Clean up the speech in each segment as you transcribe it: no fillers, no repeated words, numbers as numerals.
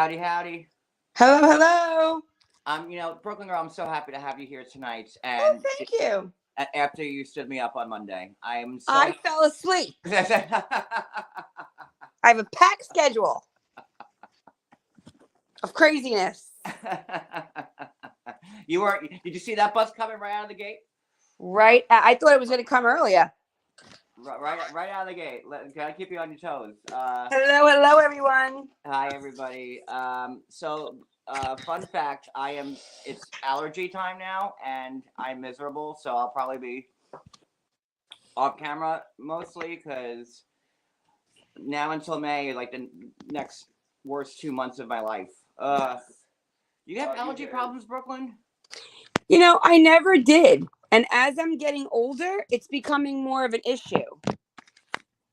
Howdy, howdy. Hello, hello. Brooklyn girl, I'm so happy to have you here tonight. Oh, And thank you. after you stood me up on Monday, I am I so. fell asleep. I have a packed schedule of craziness. You were? Did you see that bus coming right out of the gate? Right? I thought it was going to come earlier. Right out of the gate. Gotta keep you on your toes. Hello, everyone. Hi, everybody. Fun fact: It's allergy time now, and I'm miserable. So I'll probably be off camera mostly because now until May, like the next worst 2 months of my life. You have allergy problems, Brooklyn? I never did. And as I'm getting older, it's becoming more of an issue.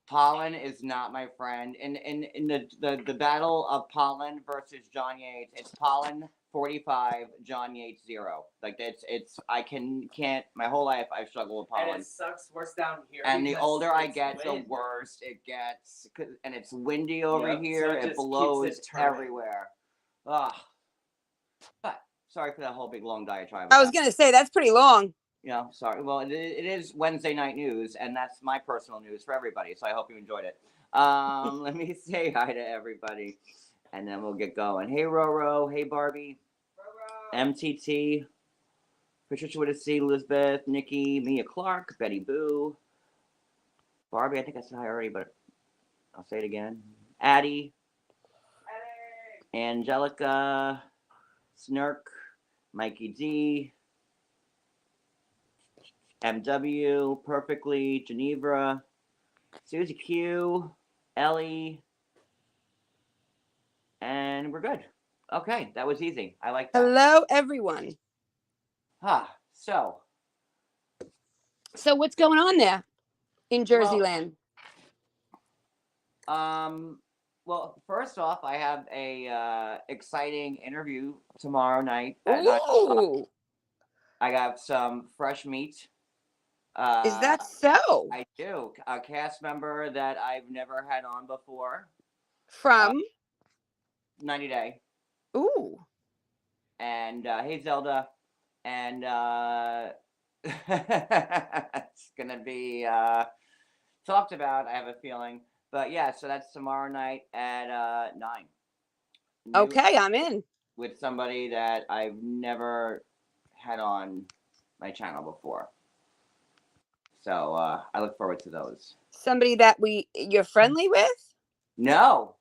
Pollen is not my friend. In the battle of pollen versus John Yates, it's pollen 45, John Yates 0. Like it's I can't my whole life I've struggled with pollen. And it sucks worse down here. And the older I get, the worse it gets. And it's windy over here. So it blows everywhere. Ugh. But sorry for that whole big long diatribe. I was going to say, that's pretty long. Sorry. Well, it is Wednesday night news, and that's my personal news for everybody. So I hope you enjoyed it. Let me say hi to everybody, and then we'll get going. Hey, Roro. Hey, Barbie. Roro. MTT. Patricia with a C. Elizabeth. Nikki. Mia Clark. Betty Boo. Barbie, I think I said hi already, but I'll say it again. Addie. Angelica. Snurk. Mikey D. MW, Perfectly, Genevra, Susie Q, Ellie, and we're good. Okay, that was easy. I like that. Hello, everyone. So what's going on there in Jersey land? Well, first off, I have a exciting interview tomorrow night. Ooh. I got some fresh meat. Is that so? I do. A cast member that I've never had on before. From? 90 Day. Ooh. And hey, Zelda. And it's going to be talked about, I have a feeling. But yeah, so that's tomorrow night at 9. Okay, I'm in. With somebody that I've never had on my channel before. So I look forward to those. Somebody that you're friendly with? No.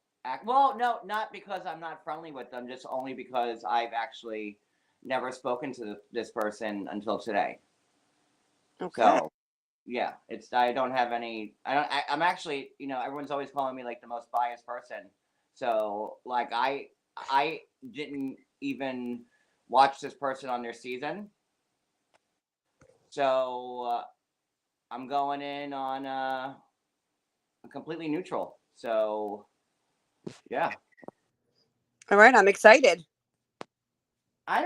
Well, no, not because I'm not friendly with them, just only because I've actually never spoken to this person until today. Okay. So, yeah, I don't have any. I'm actually, everyone's always calling me like the most biased person. So, like, I didn't even watch this person on their season. So. I'm going in on completely neutral. So, yeah. All right, I'm excited. I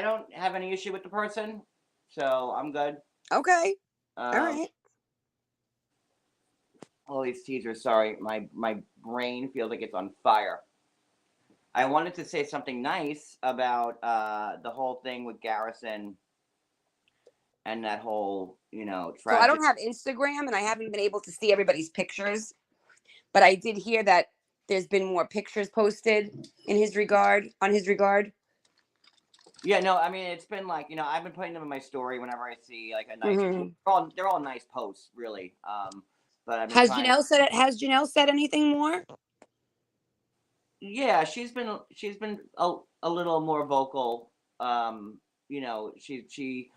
don't have any issue with the person, so I'm good. Okay. All right. All these teasers, sorry, my brain feels like it's on fire. I wanted to say something nice about the whole thing with Garrison. And that whole, tragic. So I don't have Instagram, and I haven't been able to see everybody's pictures. But I did hear that there's been more pictures posted on his regard. Yeah, no, I mean, it's been like, I've been putting them in my story whenever I see like a nice. Mm-hmm. They're all nice posts, really. But I've been Has Janelle said anything more? Yeah, she's been a little more vocal.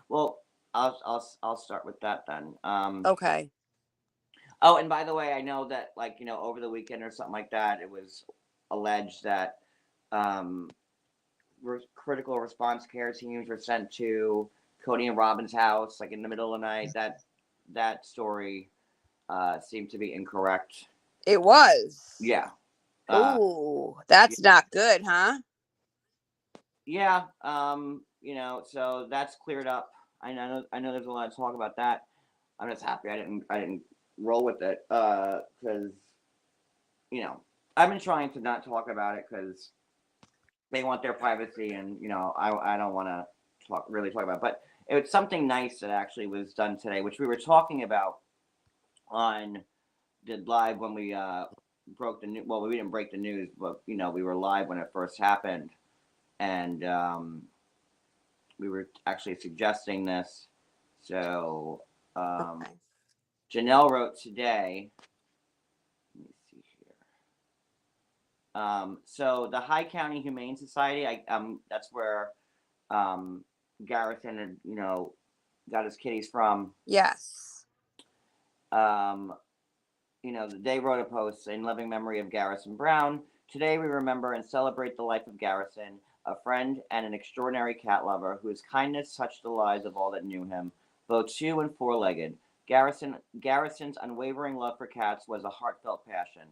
Well. I'll start with that then. Okay. Oh, and by the way, I know that over the weekend or something like that, it was alleged that critical response care teams were sent to Cody and Robin's house like in the middle of the night. That story seemed to be incorrect. It was. Yeah. Ooh, that's not good, huh? Yeah. So that's cleared up. I know there's a lot of talk about that. I'm just happy I didn't roll with it because I've been trying to not talk about it because they want their privacy, and I don't want to really talk about it. But it was something nice that actually was done today, which we were talking about on the live when we broke the news. Well, we didn't break the news, but we were live when it first happened, and we were actually suggesting this. So Okay. Janelle wrote today. Let me see here. So the High County Humane Society, that's where Garrison had, got his kitties from. Yes. They wrote a post in loving memory of Garrison Brown. Today we remember and celebrate the life of Garrison, a friend and an extraordinary cat lover whose kindness touched the lives of all that knew him, both two and four-legged. Garrison's unwavering love for cats was a heartfelt passion.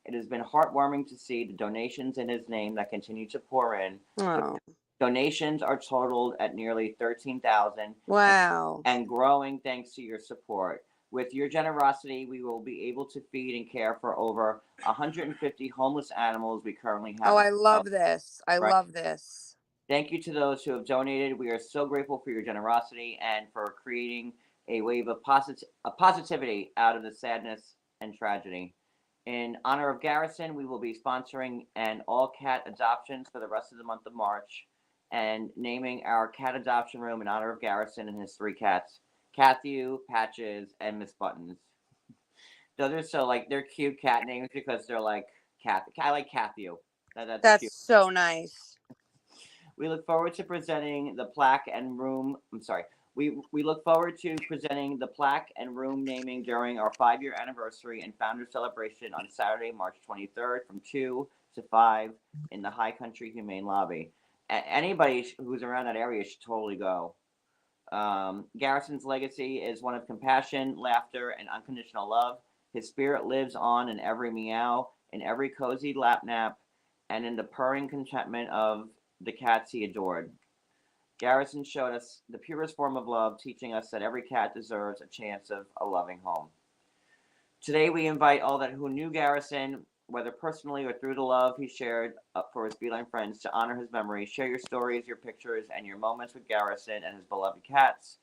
It has been heartwarming to see the donations in his name that continue to pour in. Oh, Donations are totaled at nearly 13,000 wow. and growing thanks to your support. With your generosity, we will be able to feed and care for over 150 homeless animals we currently have. Oh, I love this. I Right. love this. Thank you to those who have donated. We are so grateful for your generosity and for creating a wave of positivity out of the sadness and tragedy. In honor of Garrison, we will be sponsoring an all-cat adoptions for the rest of the month of March and naming our cat adoption room in honor of Garrison and his three cats, Cathew, Patches, and Miss Buttons. Those are so, like, they're cute cat names because they're like cat. I like Cathew. That's cute. That's so nice. We look forward to presenting the plaque and room. I'm sorry. We look forward to presenting the plaque and room naming during our 5-year anniversary and founder celebration on Saturday, March 23rd from 2 to 5 in the High Country Humane Lobby. Anybody who's around that area should totally go. Garrison's legacy is one of compassion, laughter, and unconditional love. His spirit lives on in every meow, in every cozy lap nap, and in the purring contentment of the cats he adored. Garrison showed us the purest form of love, teaching us that every cat deserves a chance of a loving home. Today, we invite all that who knew Garrison, whether personally or through the love he shared for his feline friends, to honor his memory. Share your stories, your pictures, and your moments with Garrison and his beloved cats.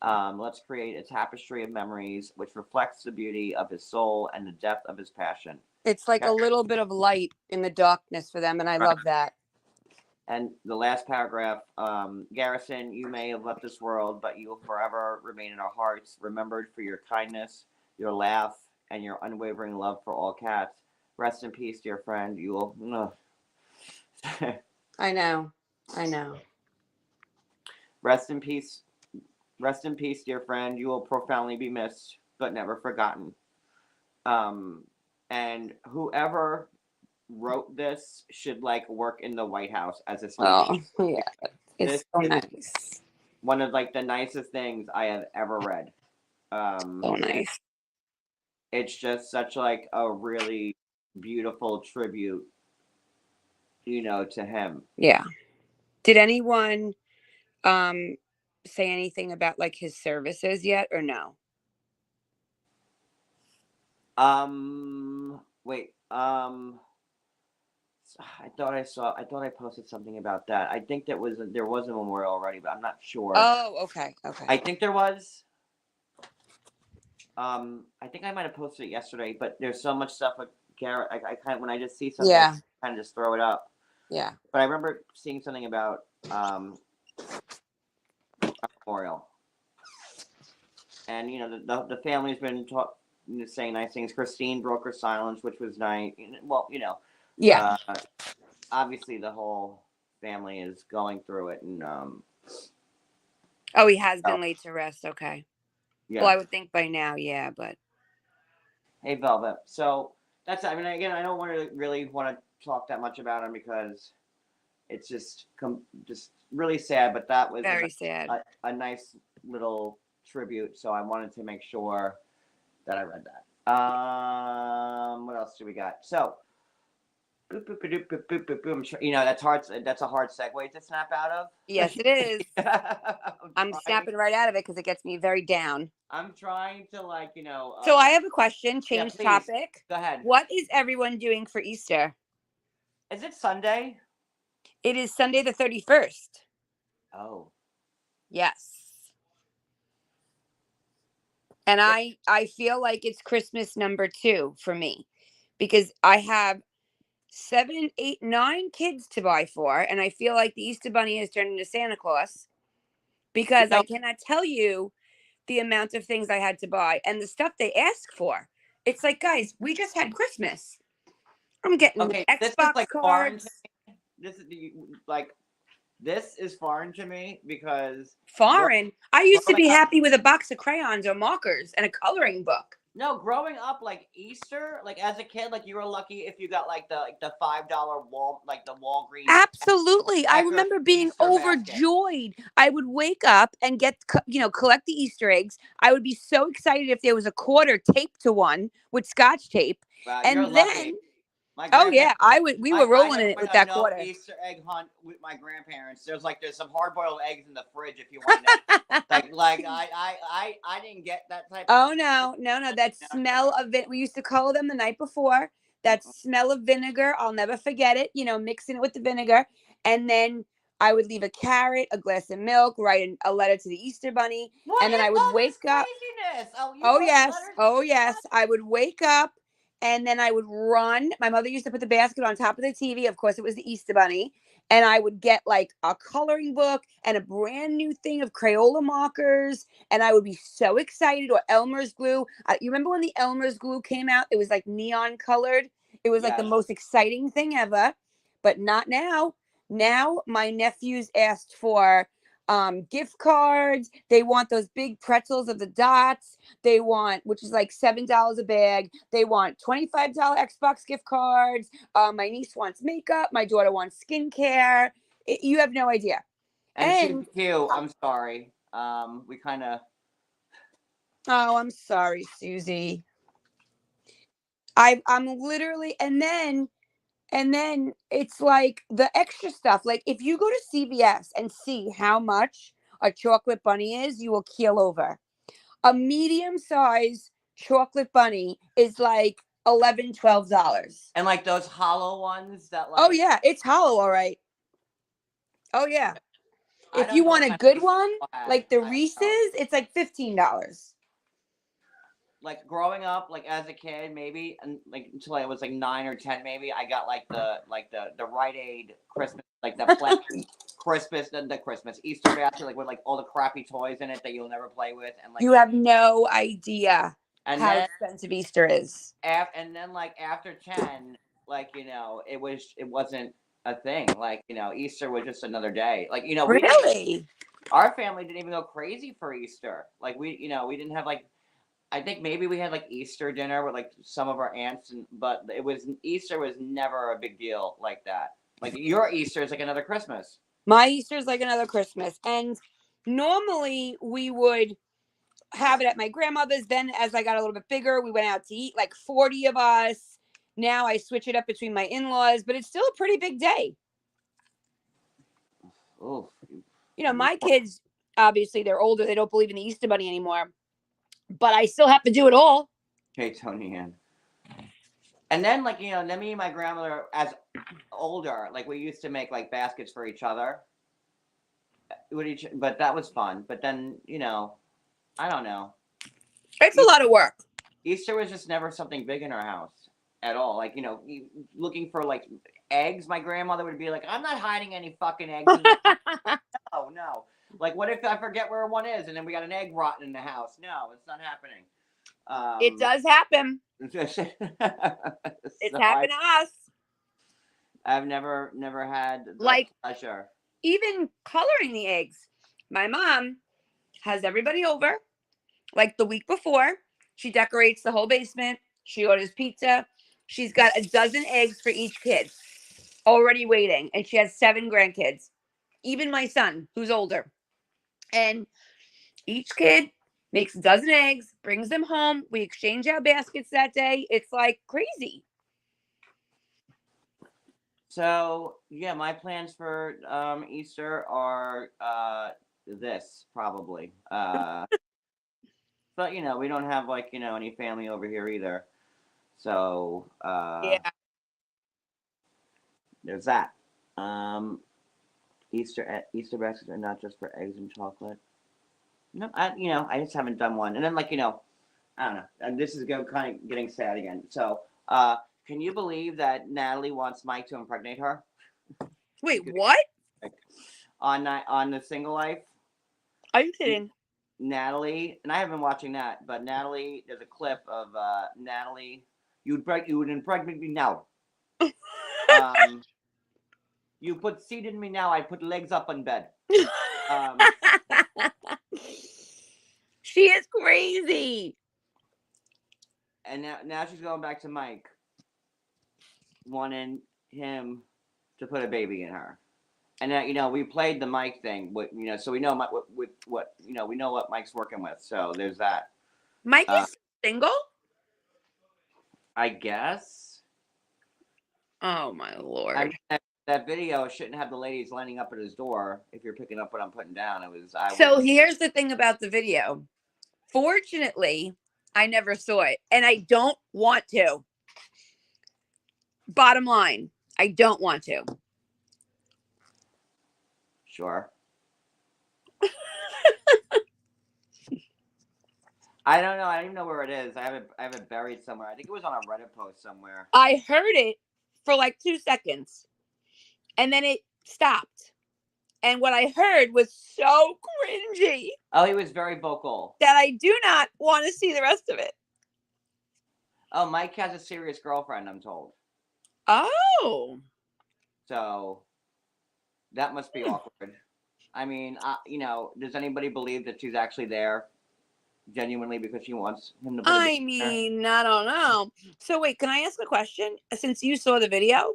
Let's create a tapestry of memories which reflects the beauty of his soul and the depth of his passion. It's like a little bit of light in the darkness for them, and I love that. And the last paragraph, Garrison, you may have left this world, but you will forever remain in our hearts, remembered for your kindness, your laugh, and your unwavering love for all cats. Rest in peace, dear friend. You will. I know. Rest in peace. Rest in peace, dear friend. You will profoundly be missed, but never forgotten. And whoever wrote this should work in the White House as a speaker. Oh, yeah. It's This so is nice. one of the nicest things I have ever read. So nice. It's just such a really beautiful tribute, to him. Yeah. Did anyone say anything about his services yet or no? Wait. I thought I posted something about that. I think there was a memorial already, but I'm not sure. Oh, okay. I think there was. I think I might have posted it yesterday, but there's so much stuff with Garrett. I kind of, when I just see something, Yeah. I kind of just throw it up. Yeah. But I remember seeing something about memorial, and the family's been saying nice things. Christine broke her silence, which was nice. Well, Yeah. Obviously the whole family is going through it, and Oh, he has been laid to rest. Okay. yeah. Well, I would think by now, yeah, but Hey, Velvet. So that's. I mean, again, I don't really want to talk that much about him because it's just really sad. But that was very sad. A nice little tribute. So I wanted to make sure that I read that. What else do we got? So. Boop, boop, boop, boop, boop, boop, boop. That's hard. That's a hard segue to snap out of. Yes, it is. I'm snapping right out of it because it gets me very down. I'm trying to So I have a question. Change topic. Go ahead. What is everyone doing for Easter? Is it Sunday? It is Sunday the 31st. Oh. Yes. And I feel like it's Christmas number 2 for me because I have 7, 8, 9 kids to buy for, and I feel like the Easter Bunny has turned into Santa Claus You because know, I cannot tell you the amount of things I had to buy and the stuff they ask for. It's like, guys, we just had Christmas. I'm getting okay, this is Xbox like foreign to cards. me. Like this is foreign to me because Foreign. I used to growing be up, happy with a box of crayons or markers and a coloring book. no, growing up like Easter, like as a kid, like you were lucky if you got like the $5 like the Walgreens Absolutely. I decorated remember being Easter basket. overjoyed. I would wake up and collect the Easter eggs. I would be so excited if there was a quarter taped to one with scotch tape. Wow, you're And lucky. then, My oh grandparents. yeah, we were I rolling in never it went with on that no quarter. Easter egg hunt with my grandparents. There's some hard boiled eggs in the fridge if you want to know. I didn't get that type of. Oh no. That smell of it. We used to color them the night before. That smell of vinegar, I'll never forget it. Mixing it with the vinegar. And then I would leave a carrot, a glass of milk, write a letter to the Easter Bunny. What And then is I would all this wake up. craziness? Oh, you Oh wrote yes. letters? Oh yes. What? I would wake up and then I would run. My mother used to put the basket on top of the TV. Of course, it was the Easter Bunny. And I would get like a coloring book and a brand new thing of Crayola markers. And I would be so excited. Or Elmer's glue. You remember when the Elmer's glue came out? It was like neon colored. It was like the Yes. most exciting thing ever. But not now. Now my nephews asked for gift cards. They want those big pretzels of the dots. They want, which is like $7 a bag. They want $25 Xbox gift cards. My niece wants makeup. My daughter wants skincare. You have no idea. And And Q, I'm sorry. We kind of. oh, I'm sorry, Susie. I'm literally, and then it's like the extra stuff. Like if you go to CVS and see how much a chocolate bunny is, you will keel over. A medium size chocolate bunny is like $11, $12. And like those hollow ones that Oh like. yeah, it's hollow, all right. Oh yeah. I If you don't know want what a kind of good Easter one, I had. like the I don't know. Reese's, it's like $15. Like growing up, like as a kid, maybe, and like until I was like 9 or 10, maybe I got like the Rite Aid Christmas, like the Christmas, the Christmas Easter basket, like with like all the crappy toys in it that you'll never play with, and like You have no idea and how then expensive Easter is. and then like after 10, like it wasn't a thing. Like Easter was just another day. Like we didn't. Really? Our family didn't even go crazy for Easter. Like we didn't have like. I think maybe we had like Easter dinner with like some of our aunts, but Easter was never a big deal like that. Like your Easter is like another Christmas. My Easter's like another Christmas. And normally we would have it at my grandmother's. Then as I got a little bit bigger, we went out to eat, like 40 of us. Now I switch it up between my in-laws, but it's still a pretty big day. Oh, My kids, obviously they're older. They don't believe in the Easter Bunny anymore. But I still have to do it all. hey Tony Ann. And then like then me and my grandmother as older, like we used to make like baskets for each other. But that was fun. But then I don't know. It's a lot of work. Easter was just never something big in our house at all. Like looking for like eggs. My grandmother would be like, "I'm not hiding any fucking eggs in the house." Oh no. Like, what if I forget where one is and then we got an egg rotten in the house? No, it's not happening. It does happen. It's So happened to us. I've never had the Like pleasure. even coloring the eggs. My mom has everybody over like the week before. She decorates the whole basement. She orders pizza. She's got a dozen eggs for each kid already waiting. And she has 7 grandkids, even my son, who's older. And each kid makes a dozen eggs, brings them home. We exchange our baskets that day. It's like crazy. So yeah, my plans for Easter are this probably. But we don't have like any family over here either. So Yeah. there's that. Um Easter baskets are not just for eggs and chocolate. No, I just haven't done one. And then I don't know. And this is kind of getting sad again. So, can you believe that Natalie wants Mike to impregnate her? Wait, what? On the Single Life? Are you kidding? Natalie, and I have been watching that, but Natalie, there's a clip of Natalie. You would impregnate me now. You put seed in me now. I put legs up on bed. She is crazy. And now she's going back to Mike, wanting him to put a baby in her. And we played the Mike thing, so we know we know what Mike's working with. So there's that. Mike is single? I guess. Oh my Lord. I mean, that video shouldn't have the ladies lining up at his door. If you're picking up what I'm putting down, So here's the thing about the video. Fortunately, I never saw it, and I don't want to. Bottom line, I don't want to. Sure. I don't know. I don't even know where it is. I have it buried somewhere. I think it was on a Reddit post somewhere. I heard it for like 2 seconds, and then it stopped. And what I heard was so cringy. Oh, he was very vocal. That I do not want to see the rest of it. Oh, Mike has a serious girlfriend, I'm told. Oh. So that must be awkward. I mean, does anybody believe that she's actually there genuinely because she wants him to put I don't know. So wait, can I ask a question? Since you saw the video,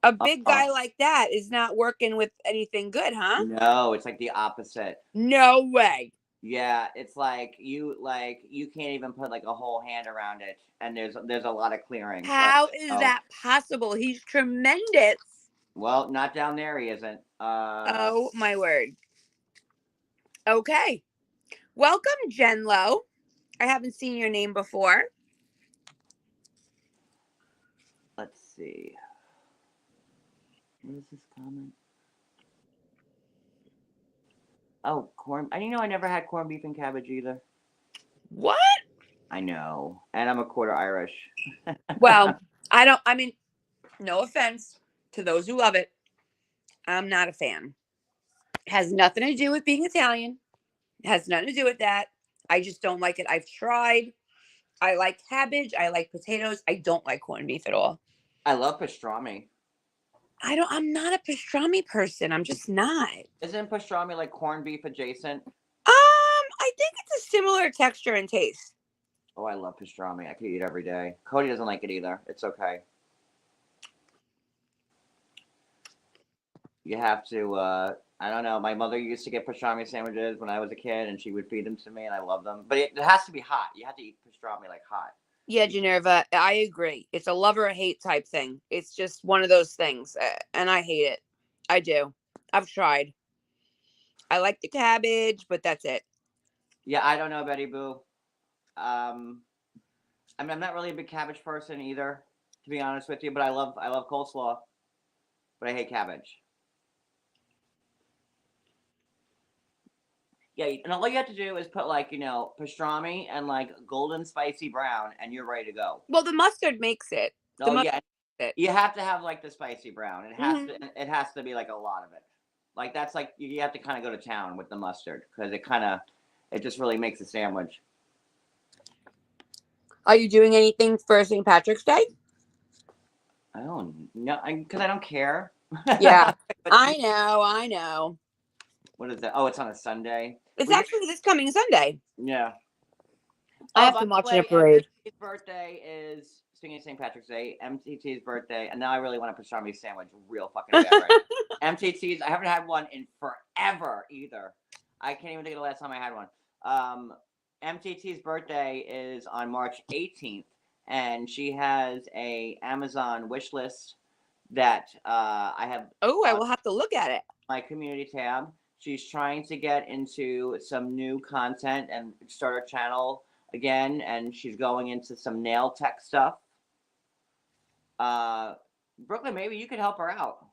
a big guy like that is not working with anything good, huh? No, it's like the opposite. No way. Yeah, it's like you can't even put like a whole hand around it, and there's a lot of clearing. How is that possible? He's tremendous. Well, not down there, he isn't. Oh my word. Okay. Welcome, Jen Lowe. I haven't seen your name before. Let's see. What is this comment? Oh, corn. I never had corned beef and cabbage either. What? I know. And I'm a quarter Irish. Well, no offense to those who love it. I'm not a fan. It has nothing to do with being Italian. It has nothing to do with that. I just don't like it. I've tried. I like cabbage. I like potatoes. I don't like corned beef at all. I love pastrami. I'm not a pastrami person. I'm just not. Isn't pastrami like corned beef adjacent? I think it's a similar texture and taste. Oh, I love pastrami. I could eat it every day. Cody doesn't like it either. It's okay. You have to, I don't know. My mother used to get pastrami sandwiches when I was a kid, and she would feed them to me, and I love them. But it has to be hot. You have to eat pastrami like hot. Yeah, Generva, I agree. It's a love or a hate type thing. It's just one of those things, and I hate it. I do. I've tried. I like the cabbage, but that's it. Yeah, I don't know, Betty Boo. I'm not really a big cabbage person either, to be honest with you. But I love coleslaw, but I hate cabbage. Yeah, and all you have to do is put pastrami and golden spicy brown, and you're ready to go. Well, the mustard makes it. You have to have the spicy brown. It has to be a lot of it. That's you have to kind of go to town with the mustard because it just really makes a sandwich. Are you doing anything for St. Patrick's Day? I don't know because I don't care. Yeah, I know. What is that? Oh, it's on a Sunday. It's actually this coming Sunday. Yeah. I have to watch a parade. MTT's birthday is, speaking of St. Patrick's Day, MTT's birthday, and now I really want a pastrami sandwich real fucking bad right now. MTT's, I haven't had one in forever either. I can't even think of the last time I had one. MTT's birthday is on March 18th, and she has a Amazon wish list that I have. Oh, I will have to look at it. My community tab. She's trying to get into some new content and start a channel again, and she's going into some nail tech stuff. Brooklyn, maybe you could help her out.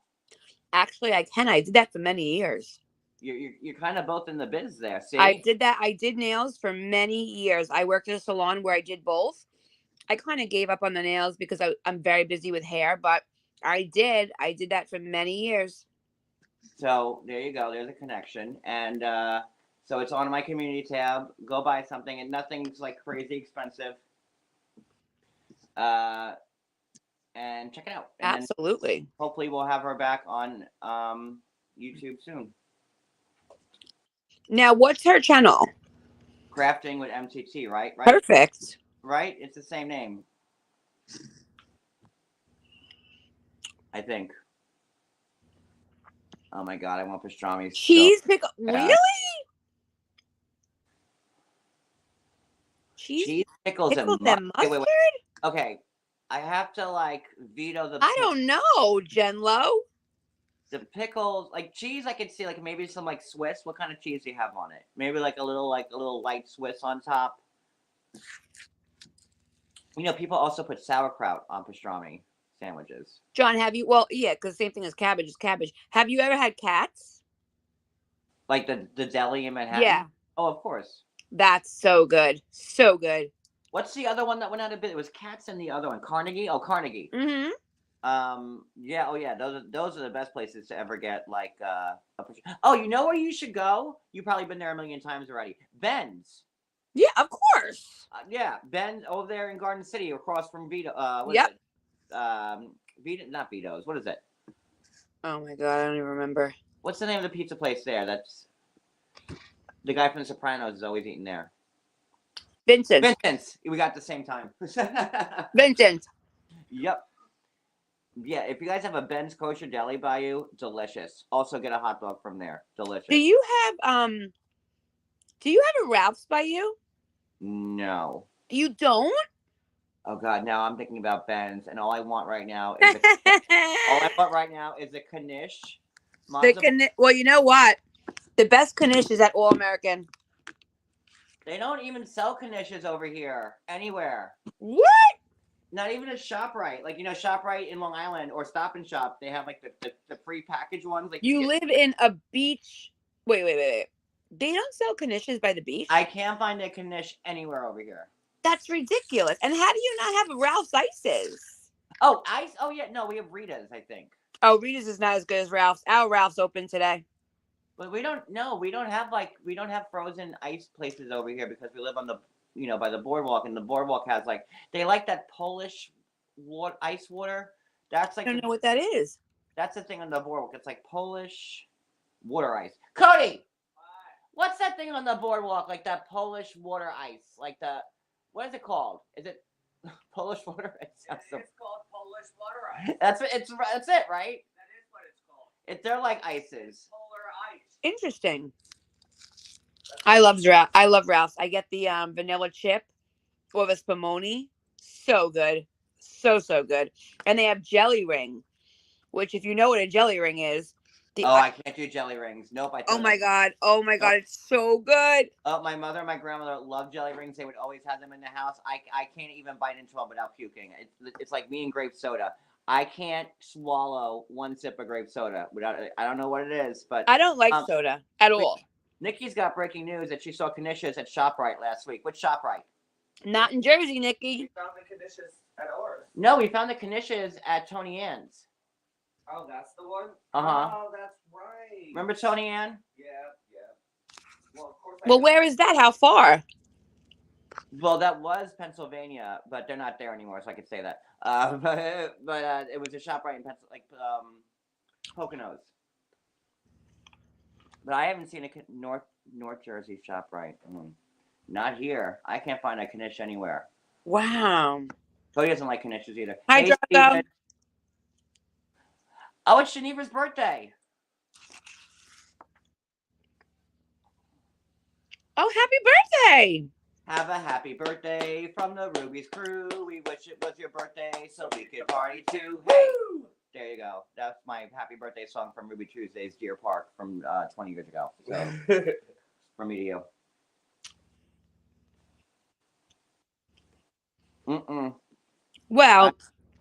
Actually, I can. I did that for many years. You're kind of both in the biz there. I See? did that. I did nails for many years. I worked at a salon where I did both. I kind of gave up on the nails because I'm very busy with hair, but I did. I did that for many years. So there you go. There's a connection, and so it's on my community tab. Go buy something, and nothing's like crazy expensive. Uh, and check it out, and then Absolutely. hopefully we'll have her back on YouTube soon. Now, what's her channel? Crafting with MTT, right? Perfect. Right? It's the same name, I think. Oh my god, I want pastrami. Cheese pickle. Really? Cheese pickles pickles and and mustard? wait. Okay, I have to like veto the. I don't know, Jenlo. The pickles, like cheese, I could see like maybe some like Swiss. What kind of cheese do you have on it? Maybe like a little light Swiss on top. You know, people also put sauerkraut on pastrami sandwiches. John, have you? Well, yeah, because same thing as cabbage is cabbage. Have you ever had cats? Like the deli in Manhattan? Yeah. Oh, of course. That's so good. So good. What's the other one that went out of business? It was Cats and the other one. Carnegie? Oh, Carnegie. Mm-hmm. Yeah, oh yeah, those are the best places to ever get like oh, you know where you should go? You've probably been there a million times already. Ben's. Yeah, of course. Yeah, Ben over there in Garden City across from Vito. What Yep. is it? Vito, not Vito's. What is it? Oh my god, I don't even remember. What's the name of the pizza place there? That's the guy from The Sopranos is always eating there. Vincent. Vincent's. We got it at the same time. Vincent. Yep. Yeah, if you guys have a Ben's kosher deli by you, delicious. Also get a hot dog from there. Delicious. Do you have a Ralph's by you? No. You don't? Oh god, now I'm thinking about Ben's, and all I want right now is a knish. Well, you know what? The best knish is at All American. They don't even sell knishes over here anywhere. What? Not even a ShopRite. Like, you know, ShopRite in Long Island or Stop and Shop, they have like the pre-packaged ones. Like you live in a beach. Wait. They don't sell knishes by the beach? I can't find a knish anywhere over here. That's ridiculous. And how do you not have Ralph's ices? Oh, ice? Oh, yeah. No, we have Rita's, I think. Oh, Rita's is not as good as Ralph's. Our Ralph's open today. But we don't have frozen ice places over here because we live on the, you know, by the boardwalk, and the boardwalk has like, they like that Polish ice water. That's like, I don't know what that is. That's the thing on the boardwalk. It's like Polish water ice. Cody! What's that thing on the boardwalk? Like that Polish water ice? Like what is it called? Is it Polish water? It's called Polish water ice. That's it, right? That is what it's called. They're like ices. Polar ice. Interesting. I love Ralph's. I get the vanilla chip or the spumoni. So good. So good. And they have jelly ring, which if you know what a jelly ring is. I can't do jelly rings. Nope. Oh my god. It's so good. Oh, my mother and my grandmother love jelly rings. They would always have them in the house. I can't even bite into them without puking. It's like me and grape soda. I can't swallow one sip of grape soda without. I don't know what it is, but I don't like soda at all. Nikki's got breaking news that she saw knishes at ShopRite last week. Which ShopRite? Not in Jersey, Nikki. We found the knishes at ours. No, we found the knishes at Tony Ann's. Oh, that's the one? Uh-huh. Oh, that's right. Remember Tony Ann? Yeah. Well, of course. Well, where is that? How far? Well, that was Pennsylvania, but they're not there anymore, so I could say that. But it was a ShopRite in Poconos. But I haven't seen a North Jersey ShopRite. Not here. I can't find a knish anywhere. Wow. Cody doesn't like knishes either. Hi, hey, Draco. Oh, it's Geneva's birthday. Oh, happy birthday. Have a happy birthday from the Ruby's crew. We wish it was your birthday so we could party too. Hey, there you go. That's my happy birthday song from Ruby Tuesday's Deer Park from 20 years ago. So, from me to you. Well,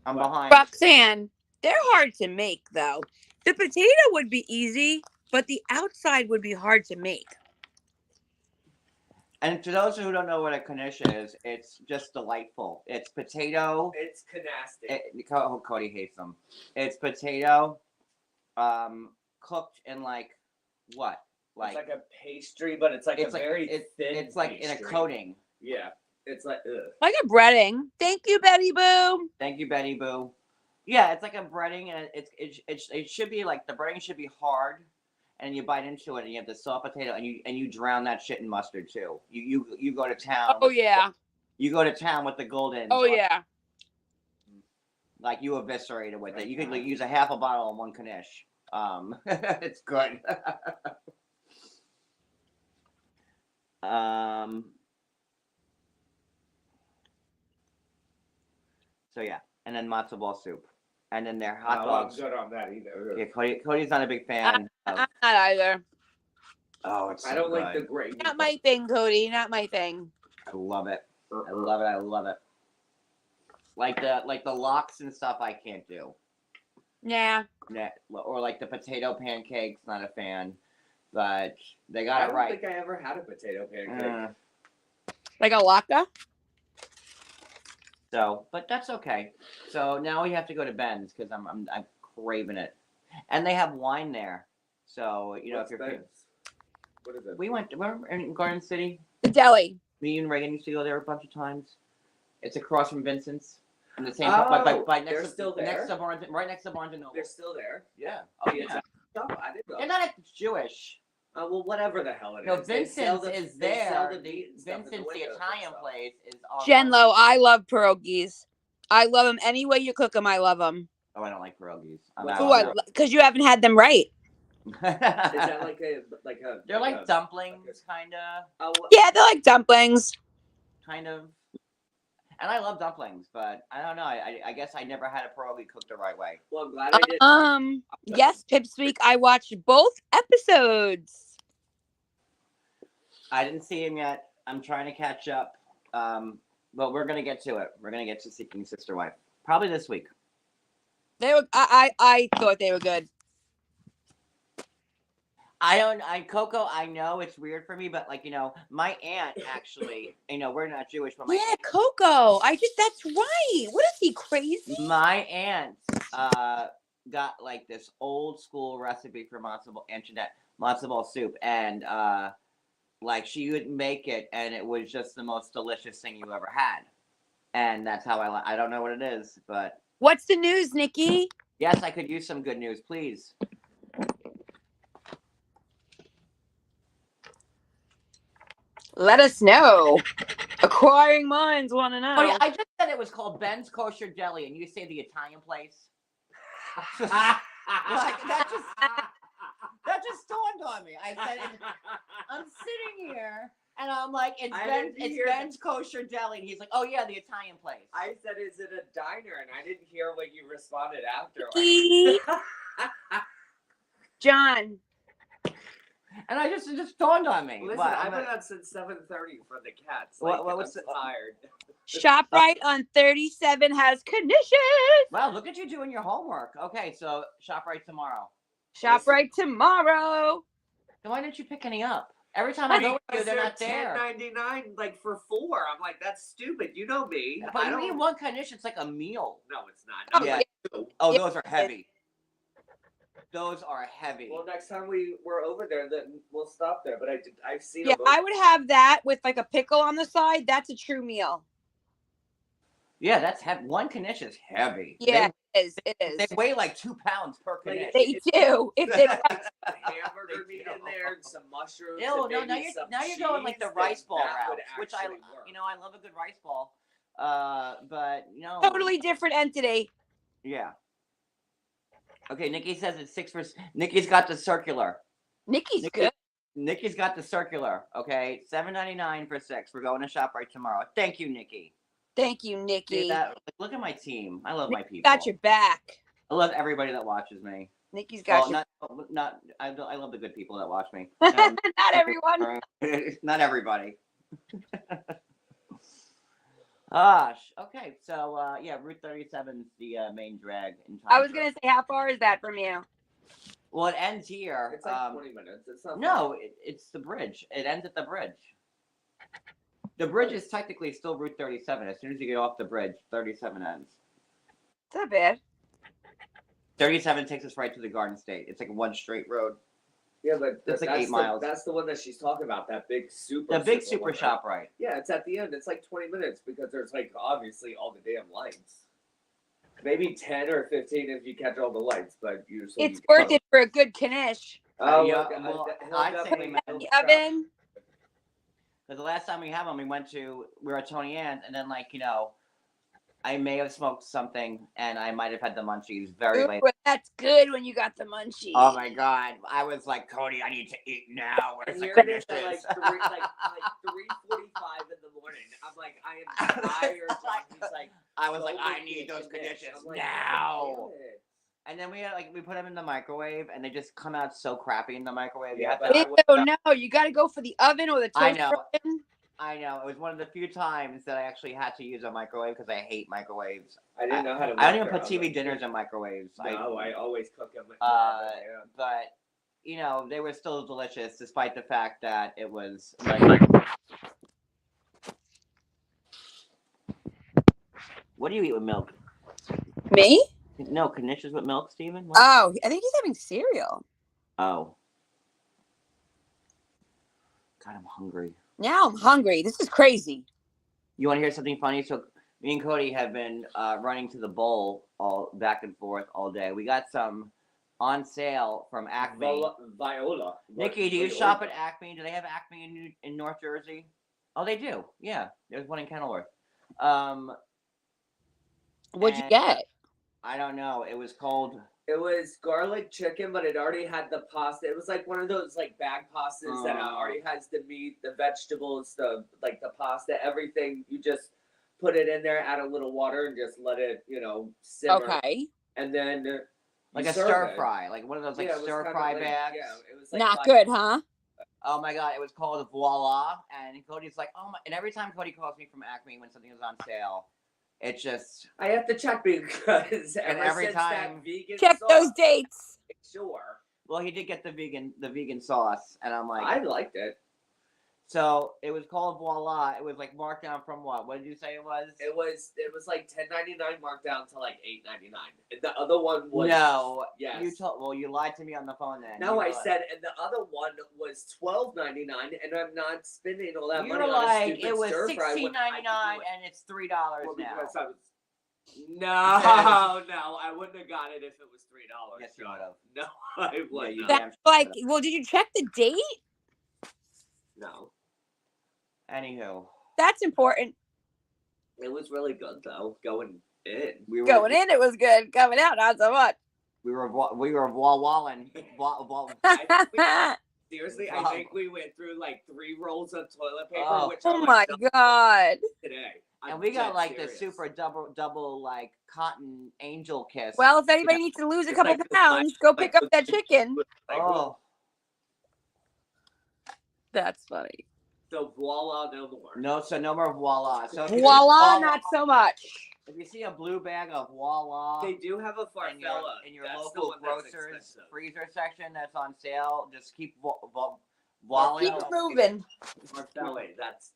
I'm behind. Roxanne, they're hard to make though. The potato would be easy, but the outside would be hard to make. And to those who don't know what a knish is, it's just delightful. It's potato. It's canastic. Cody hates them. It's potato, cooked in like what? It's like a pastry, but it's like it's a very thin. It's like in a pastry. coating. Yeah, it's like ugh. Like a breading. Thank you, Betty Boo. Thank you, Betty Boo. Yeah, it's like a breading, and it should be like the breading should be hard, and you bite into it, and you have the soft potato, and you drown that shit in mustard too. You go to town. Oh yeah. You go to town with the golden. Oh yeah. Like you eviscerate it with it. You could like, use a half a bottle in one knish. It's good. So yeah, and then matzo ball soup, and then their hot dogs. I'm good on that either. Yeah, Cody's not a big fan. I'm not either. Oh, it's. I don't like the gravy. Not my thing, Cody. Not my thing. I love it. I love it. I love it. Like the lox and stuff, I can't do. Nah. Or like the potato pancakes, not a fan. But they got it right. I don't think I ever had a potato pancake. Like a latke? So, but that's okay. So now we have to go to Ben's because I'm craving it, and they have wine there. So you know What's if you're. Ben's? What is it? We went. Remember in Garden City? The deli. Me and Reagan used to go there a bunch of times. It's across from Vincent's. In the same, Oh, by they're still there? Next to Barnes, right next to Barnes and Noble. They're still there. Yeah. Oh yeah. Oh, I didn't know. They're not Jewish. Well, whatever the hell it is. No, They sell Vincent's the- is they sell there. the meat and stuff in Vincent's, the windows and Italian stuff. place, is on. Jenlo, I love pierogies. I love them any way you cook them. I love them. Oh, I don't like pierogies. What's out What? on Because you haven't had them right. that. Is that like a? They're like a- dumplings, kinda, Oh, Yeah, they're like dumplings. kind of. And I love dumplings, but I don't know. I guess I never had a pierogi cooked the right way. well, I'm glad I did. Yes, Pipspeak. I watched both episodes. I didn't see him yet. I'm trying to catch up. But we're gonna get to it. We're gonna get to Seeking Sister Wife probably this week. They were. I thought they were good. Coco, I know it's weird for me, but like, my aunt actually, we're not Jewish, but my Yeah, Coco. That's right. What is he, crazy? my aunt got like this old school recipe for matzo ball soup, and like she would make it, and it was just the most delicious thing you ever had, and that's how I don't know what it is, but What's the news, Nikki? yes, I could use some good news, please. Let us know. Acquiring minds want to know. Oh, yeah, I just said it was called Ben's Kosher Deli, and you say the Italian place. Like, that just dawned on me. I said, I'm sitting here, and I'm like, it's Ben's Kosher Deli, and he's like, oh yeah, the Italian place. I said, "Is it a diner?" And I didn't hear what you responded after. John. And I just it just dawned on me. Listen, What, I've been on since 7:30 for the cats. What Like, was I'm the- tired. ShopRite on 37 has conditions. Wow, look at you doing your homework. Okay, so ShopRite tomorrow. ShopRite tomorrow. Then why didn't you pick any up? Every time I go with you, they're not there. $10.99 like for 4. I'm like, that's stupid. You know me. But I you don't. need one condition. It's like a meal. No, it's not. Oh, Yeah. Two. Oh, Yeah. those are heavy. Those are heavy. Well, next time we're over there, then we'll stop there. But I've seen. Yeah, them I would have that with like a pickle on the side. That's a true meal. Yeah, that's heavy. One knish is heavy. Yeah, it is. It They is. weigh like 2 pounds per Like, knish. They do. If they hamburger meat in there and some mushrooms. Ew, and no, now maybe you're some going like the cheese, rice then ball that route, would which I actually work. I love a good rice ball. But totally different entity. Yeah. Okay, Nikki says it's 6 for. Nikki's got the circular. Nikki's Nikki- good. Nikki's got the circular. Okay, $7.99 for 6. We're going to ShopRite tomorrow. Thank you, Nikki. Thank you, See Nikki. that? Look at my team. I love my people. Got your back. I love everybody that watches me. Nikki's got Well, your not. I love the good people that watch me. Not everyone. Not everybody. Gosh. Okay. So yeah, Route 37 is the main drag. In I was Times gonna Road. say, how far is that from you? Well, it ends here. It's like 20 minutes. It's not. No, it's the bridge. It ends at the bridge. The bridge is technically still Route 37. As soon as you get off the bridge, 37 ends. It's not bad. 37 takes us right to the Garden State. It's like one straight road. Yeah, but That's like 8 miles. That's the one that she's talking about. That big super. The big super one, shop, right? Yeah, it's at the end. It's like 20 minutes because there's like obviously all the damn lights. Maybe 10 or 15 if you catch all the lights, but usually It's worth it for a good knish. Oh, Yeah, okay. well, He'll I'd say definitely- we met- he'll The try. oven. Because the last time we had one, we were at Tony Ann's, and then I may have smoked something, and I might have had the munchies very late. Ooh, that's good when you got the munchies. Oh my god! I was like, Cody, I need to eat now. Where's And the here it is at conditions? like 3:45 in the morning. I'm like, I am tired. He's like, I was like, "Go I make me need a those knish." conditions I'm like, now. "Damn it." And then we put them in the microwave, and they just come out so crappy in the microwave. Yeah, You but have I to- Ew, no, you got to go for the oven or the I toaster know. oven. I know it was one of the few times that I actually had to use a microwave because I hate microwaves. I didn't know how to. I don't even work put her TV oven. dinners in microwaves. No, I always cook them. But they were still delicious despite the fact that it was like. What do you eat with milk? Me? No, knishes with milk, Steven? What? Oh, I think he's having cereal. Oh. God, I'm hungry. Now I'm hungry. This is crazy. You want to hear something funny? So me and Cody have been running to the bowl all back and forth all day. We got some on sale from Acme. Viola. Nikki, do you shop at Acme? Do they have Acme in North Jersey? Oh, they do. Yeah, there's one in Kenilworth. What'd you And- get? I don't know. It was called. It was garlic chicken, but it already had the pasta. It was like one of those like bag pastas that already has the meat, the vegetables, the pasta, everything. You just put it in there, add a little water, and just let it, simmer. Okay. And then Like you a serve stir it. fry, like one of those Yeah, it was stir kinda fry like- bags. Yeah, it was like Not 5 good, huh? Oh my god, it was called Voila, and Cody's like, oh my! And every time Cody calls me from Acme when something is on sale, it's just I have to check because And ever every since time- that vegan Check sauce, those dates. Sure, well, he did get the vegan sauce, and I'm like, I liked it. so it was called Voila. It was like marked down from what? What did you say it was? It was like $10.99 marked down to like $8.99. The other one was No, Yes. you lied to me on the phone then. No, You I were said, and the other one was $12.99, and I'm not spending all that you money were on a like stupid it was stir fry when I could $16.99 do it. and it's $3 Well, now. because I was... No, I wouldn't have got it if it was $3. Yes, you would have. No, I would you not. did. That's like, well, did you check the date? No, Anywho, That's important. it was really good though. Going in, we were Going in, it was good. Coming out, not so much. we were Voila-walling. Seriously, Wow. I think we went through like 3 rolls of toilet paper, Oh. which Oh I'm my like, God. today. And I'm we got dead like serious. the super double like cotton angel kiss. Well, if anybody needs to lose a It's couple like- pounds, go pick like- up that chicken. Like, oh, That's funny. So voila, no more. no more Voila. So if you see Voila, not so much. If you see a blue bag of Voila They do have a in your, farfella in your That's the local one that's grocer's expensive. freezer section that's on sale, just keep Keep volleying. it moving. Farfella, that's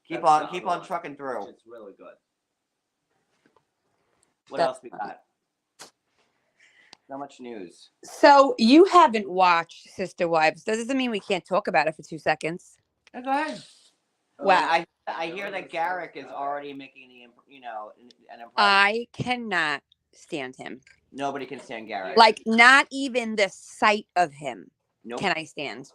Keep that's on not keep wrong, on trucking through. which is really good. What That's else we got? So much news. So you haven't watched Sister Wives. Doesn't mean we can't talk about it for 2 seconds. Go ahead. Wow. I hear that Garrick is already making an impression. I cannot stand him. Nobody can stand Garrick. Like, not even the sight of him nope. can I stand.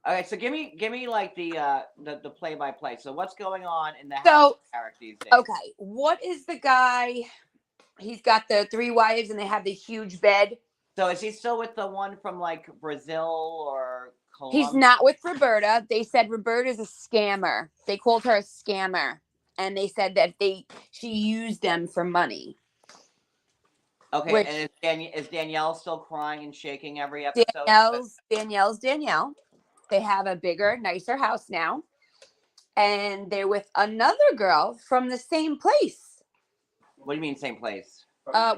Okay, so give me like the play by play. So what's going on in the house So- of Garrick these days? Okay, what is the guy? He's got the 3 wives and they have the huge bed. So is he still with the one from like Brazil or Colombia? He's not with Roberta. They said Roberta's a scammer. They called her a scammer. And they said that she used them for money. Okay, which- and is Danielle still crying and shaking every episode? Danielle's Danielle. They have a bigger, nicer house now. And they're with another girl from the same place. What do you mean same place?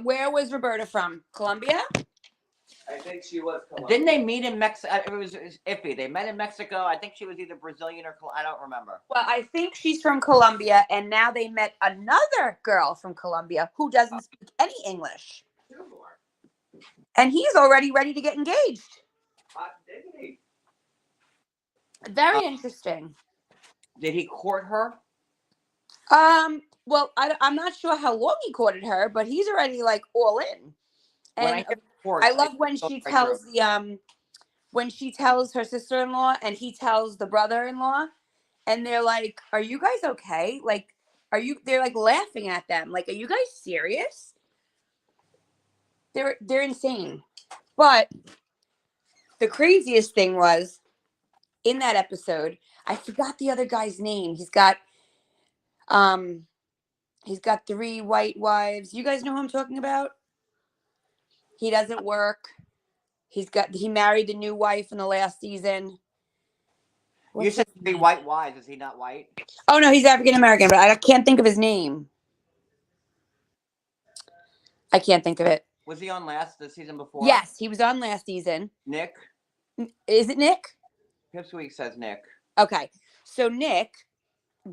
Where was Roberta from? Colombia? I think she was Colombian. Didn't they meet in Mexico? It was iffy. They met in Mexico. I think she was either Brazilian or I don't remember. Well, I think she's from Colombia, and now they met another girl from Colombia who doesn't speak any English. Two more. And he's already ready to get engaged. Hot diggity. Very interesting. Did he court her? Well, I'm not sure how long he courted her, but he's already like all in. When And I hear court, I love when she tells when she tells her sister-in-law and he tells the brother-in-law, and they're like, "Are you guys okay? Like, they're like laughing at them. Like, are you guys serious?" They're insane. But the craziest thing was in that episode, I forgot the other guy's name. He's got 3 white wives. You guys know who I'm talking about? He doesn't work. He married the new wife in the last season. You said 3 white wives. Is he not white? Oh no, he's African American, but I can't think of his name. I can't think of it. Was he on the season before? Yes, he was on last season. Nick? Is it Nick? Pipsqueak says Nick. Okay. So Nick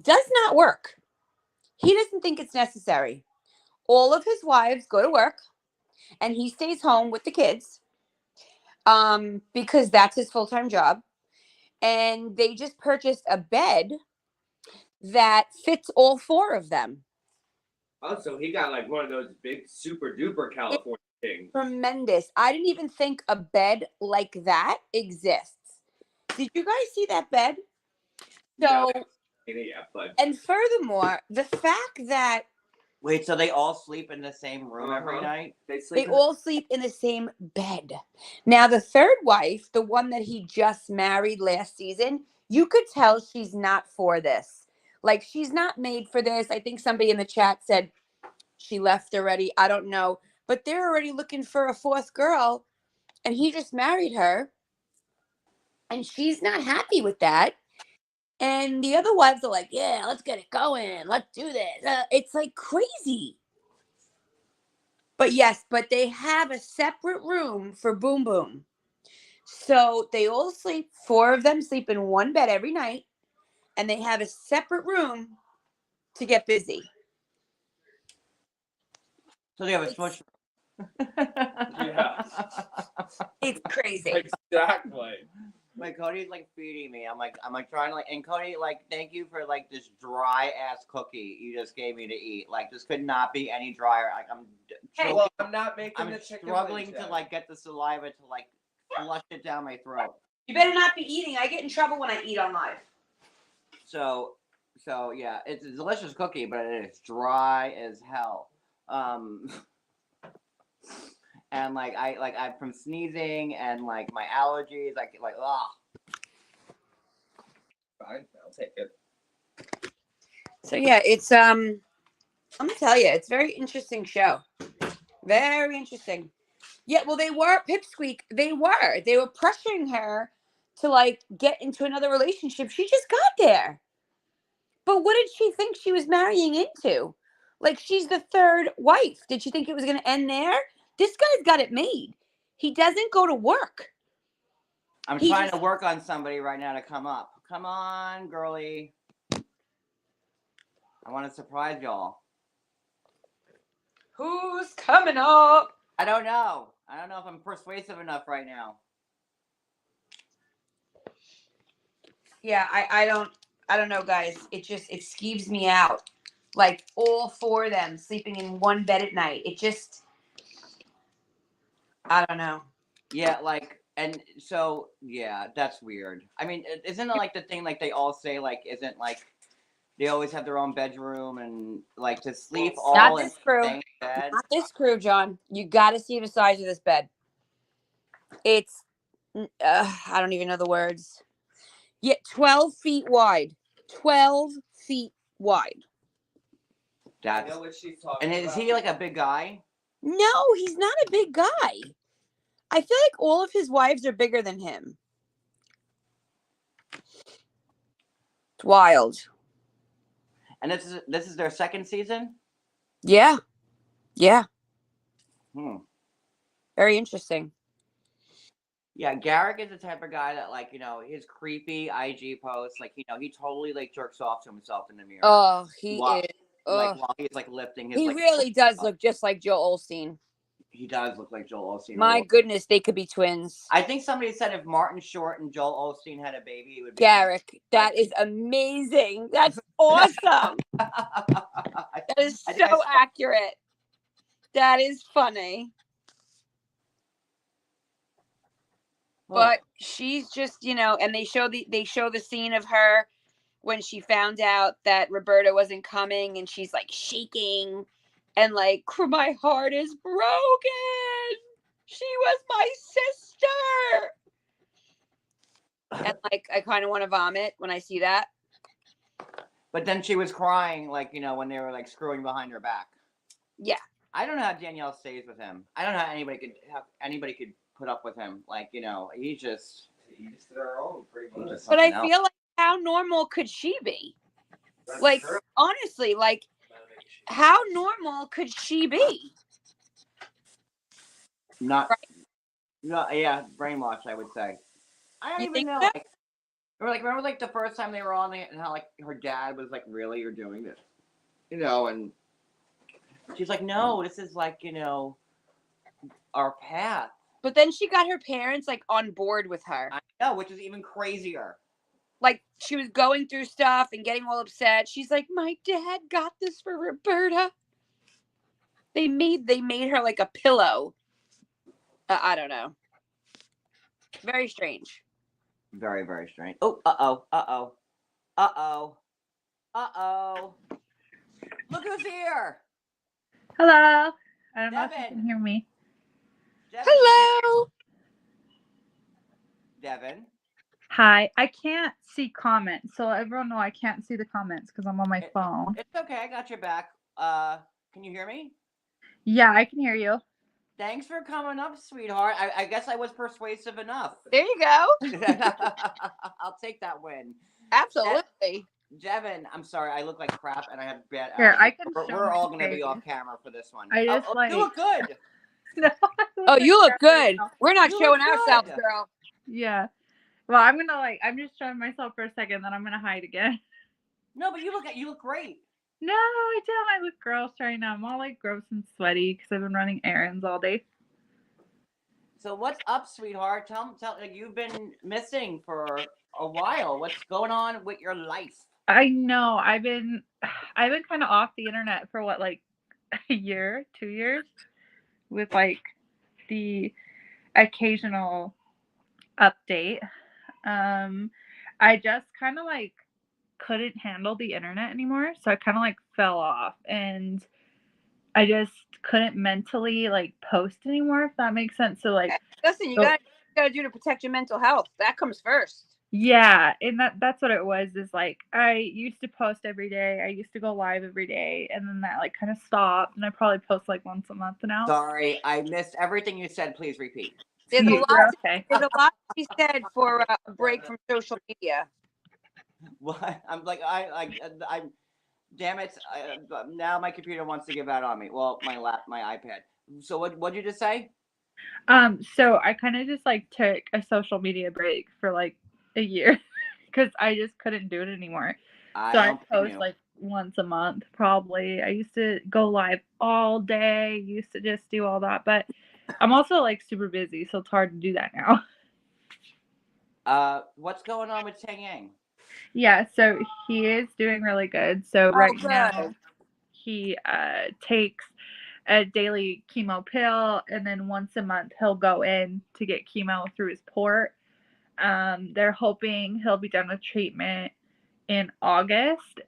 does not work. He doesn't think it's necessary. All of his wives go to work and he stays home with the kids because that's his full-time job. And they just purchased a bed that fits all 4 of them. Oh, so he got like one of those big super duper California things. Tremendous. I didn't even think a bed like that exists. Did you guys see that bed? So, Yeah, but and furthermore, the fact that Wait, so they all sleep in the same room every night? they all sleep in the same bed. Now, the third wife, the one that he just married last season, you could tell she's not for this. Like, she's not made for this. I think somebody in the chat said she left already. I don't know. But they're already looking for a 4th girl, and he just married her. And she's not happy with that. And the other wives are like, yeah, let's get it going. Let's do this. It's like crazy. But yes, but they have a separate room for Boom Boom. So they all sleep, 4 of them sleep in one bed every night. And they have a separate room to get busy. So they have a switch. Yeah. It's crazy. Exactly. Like Cody's like feeding me. I'm like trying to and Cody, like, thank you for like this dry ass cookie you just gave me to eat. Like, this could not be any drier. Like, Well, I'm not making I'm the chicken struggling wings to yet. like get the saliva to like flush it down my throat. You better not be eating. I get in trouble when I eat on live. So yeah, it's a delicious cookie, but it is dry as hell. And I'm from sneezing and like my allergies, like Fine, I'll take it. So yeah, it's I'm gonna tell you, it's a very interesting show. Very interesting. Yeah, well, they were Pipsqueak. They were pressuring her to like get into another relationship. She just got there. But what did she think she was marrying into? Like, she's the 3rd wife. Did she think it was going to end there? This guy's got it made. He doesn't go to work. I'm trying to work on somebody right now to come up. Come on, girly. I want to surprise y'all. Who's coming up? I don't know. I don't know if I'm persuasive enough right now. Yeah, I don't know, guys. It skeeves me out. Like, all 4 of them sleeping in one bed at night. It just, I don't know. Yeah, and so, yeah, that's weird. I mean, isn't it like the thing, like they all say, like, isn't like they always have their own bedroom and like to sleep all in the same bed? Not this crew, John. You got to see the size of this bed. It's, I don't even know the words. Yeah, 12 feet wide. 12 feet wide. I know what she's talking and about. is he like a big guy? No, he's not a big guy. I feel like all of his wives are bigger than him. It's wild. And this is their 2nd season? Yeah. Yeah. Hmm. Very interesting. Yeah, Garrick is the type of guy that, like, his creepy IG posts, like, he totally like jerks off to himself in the mirror. Oh, he While, is. like, Oh, while he's like lifting his he like. really does look just like Joel Osteen. He does look like Joel Osteen. My goodness, they could be twins. I think somebody said if Martin Short and Joel Osteen had a baby, it would be Garrick. That is amazing. That's awesome. That is so accurate. That is funny. But she's just, and they show the scene of her when she found out that Roberta wasn't coming, and she's like shaking and like, my heart is broken. She was my sister. And like, I kind of want to vomit when I see that. But then she was crying, like, when they were like screwing behind her back. Yeah. I don't know how Danielle stays with him. I don't know how anybody could put up with him. Like, he's just their own, pretty much. But I feel like, how normal could she be? That's like true. Honestly, like, how normal could she be? Not, right. No, yeah, brainwashed, I would say. I don't even know. Remember, like the first time they were on it, and how like her dad was like, "Really, you're doing this?" And she's like, "No, this is like, our path." But then she got her parents like on board with her. I know, which is even crazier. Like, she was going through stuff and getting all upset. She's like, "My dad got this for Roberta." They made her like a pillow. I don't know. Very strange. Very, very strange. Oh, uh-oh. Look who's here. Hello. I don't know if Deavan. you can hear me. Deavan. Hello. Deavan. Hi. I can't see comments, so everyone know I can't see the comments because I'm on my phone. It's okay. I got your back. Can you hear me? Yeah, I can hear you. Thanks for coming up, sweetheart. I guess I was persuasive enough. There you go. I'll take that win. Absolutely. Deavan, I'm sorry. I look like crap, and I have bad. Here, I can. We're all going to be off camera for this one. I just you look good. No, oh, you look good. We're not showing ourselves, girl. Yeah. Well, I'm just showing myself for a second, then I'm gonna hide again. No, but you look great. No, I don't. I look gross right now. I'm all like gross and sweaty because I've been running errands all day. So what's up, sweetheart? Tell you've been missing for a while. What's going on with your life? I know. I've been kind of off the internet for what, like a year, 2 years, with like the occasional update. I just kind of like couldn't handle the internet anymore, so I kind of like fell off, and I just couldn't mentally like post anymore, if that makes sense. So like, listen, you gotta do to protect your mental health. That comes first. Yeah, and that's what it was. Is like, I used to post every day. I used to go live every day, and then that like kind of stopped, and I probably post like once a month now. Sorry, I missed everything you said. Please repeat. There's a lot to be said for a break from social media. What? I'm like, I'm damn it. Now my computer wants to give out on me. Well, my iPad. So what'd you just say? So I kind of just like took a social media break for like a year because I just couldn't do it anymore. So I post like once a month, probably. I used to go live all day, used to just do all that, but I'm also like super busy, so it's hard to do that now. What's going on with Tang Yang? Yeah, so he is doing really good. So right now he takes a daily chemo pill, and then once a month he'll go in to get chemo through his port. They're hoping he'll be done with treatment in August.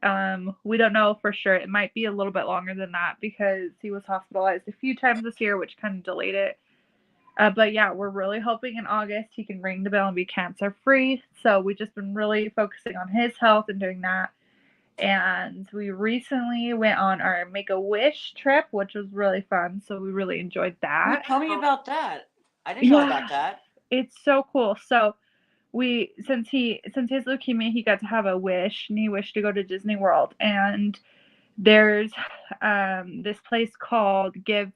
We don't know for sure. It might be a little bit longer than that because he was hospitalized a few times this year, which kind of delayed it. But yeah, we're really hoping in August he can ring the bell and be cancer free. So we've just been really focusing on his health and doing that. And we recently went on our Make-A-Wish trip, which was really fun. So we really enjoyed that. Tell me about that. I didn't know about that. It's so cool. So since his leukemia, he got to have a wish, and he wished to go to Disney World. And there's this place called Give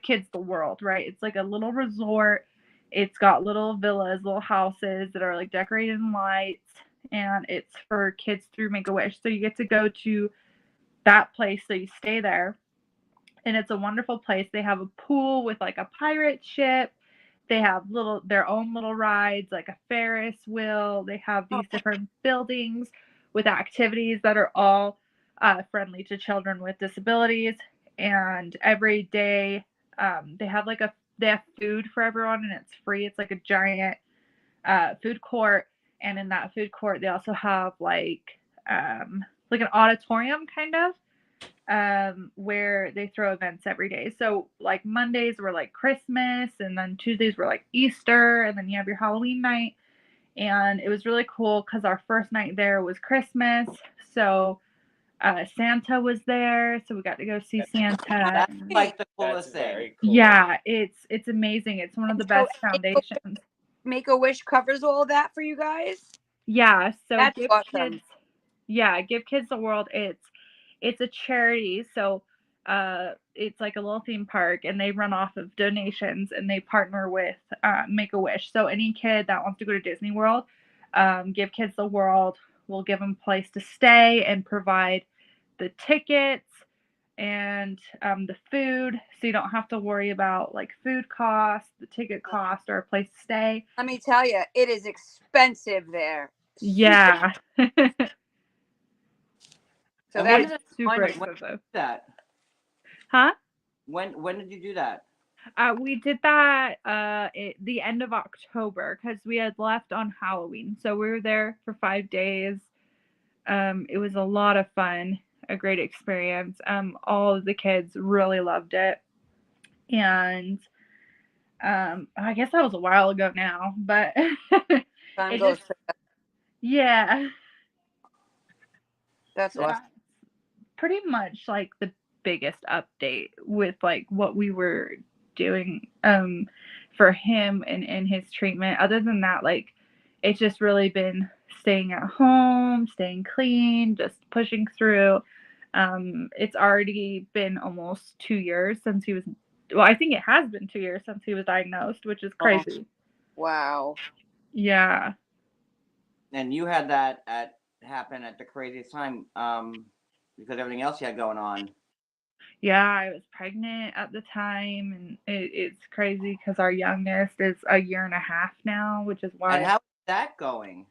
Kids the World, right? It's like a little resort. It's got little villas, little houses that are like decorated in lights, and it's for kids through Make-A-Wish. So you get to go to that place, so you stay there, and it's a wonderful place. They have a pool with like a pirate ship. They have their own little rides, like a Ferris wheel. They have these different buildings with activities that are all friendly to children with disabilities. And every day, they have food for everyone, and it's free. It's like a giant food court, and in that food court, they also have like an auditorium kind of, where they throw events every day. So like Mondays were like Christmas, and then Tuesdays were like Easter, and then you have your Halloween night. And it was really cool because our first night there was Christmas. So Santa was there, so we got to go see Santa. That's like the coolest That's thing. very cool. Yeah, it's amazing. It's one of the best foundations. Make-A-Wish covers all of that for you guys? Yeah, so That's give awesome. kids, yeah, Give Kids the World. It's a charity, so it's like a little theme park, and they run off of donations, and they partner with Make-A-Wish. So any kid that wants to go to Disney World, Give Kids the World will give them a place to stay and provide the tickets and the food, so you don't have to worry about like food costs, the ticket cost, or a place to stay. Let me tell you, it is expensive there. Yeah. So And that when is did super when did you expensive. do that? Huh? When did you do that? We did that the end of October because we had left on Halloween. So we were there for 5 days. It was a lot of fun, a great experience. All of the kids really loved it. And I guess that was a while ago now, but time it goes. just, yeah. That's So awesome. that's pretty much like the biggest update with like what we were doing for him and his treatment. Other than that, like it's just really been staying at home, staying clean, just pushing through. It's already been almost 2 years since he was, well, I think it has been 2 years since he was diagnosed, which is crazy. Wow. Yeah. And you had that happen at the craziest time because everything else you had going on. Yeah, I was pregnant at the time, and it's crazy because our youngest is a year and a half now, which is why. And how's that going?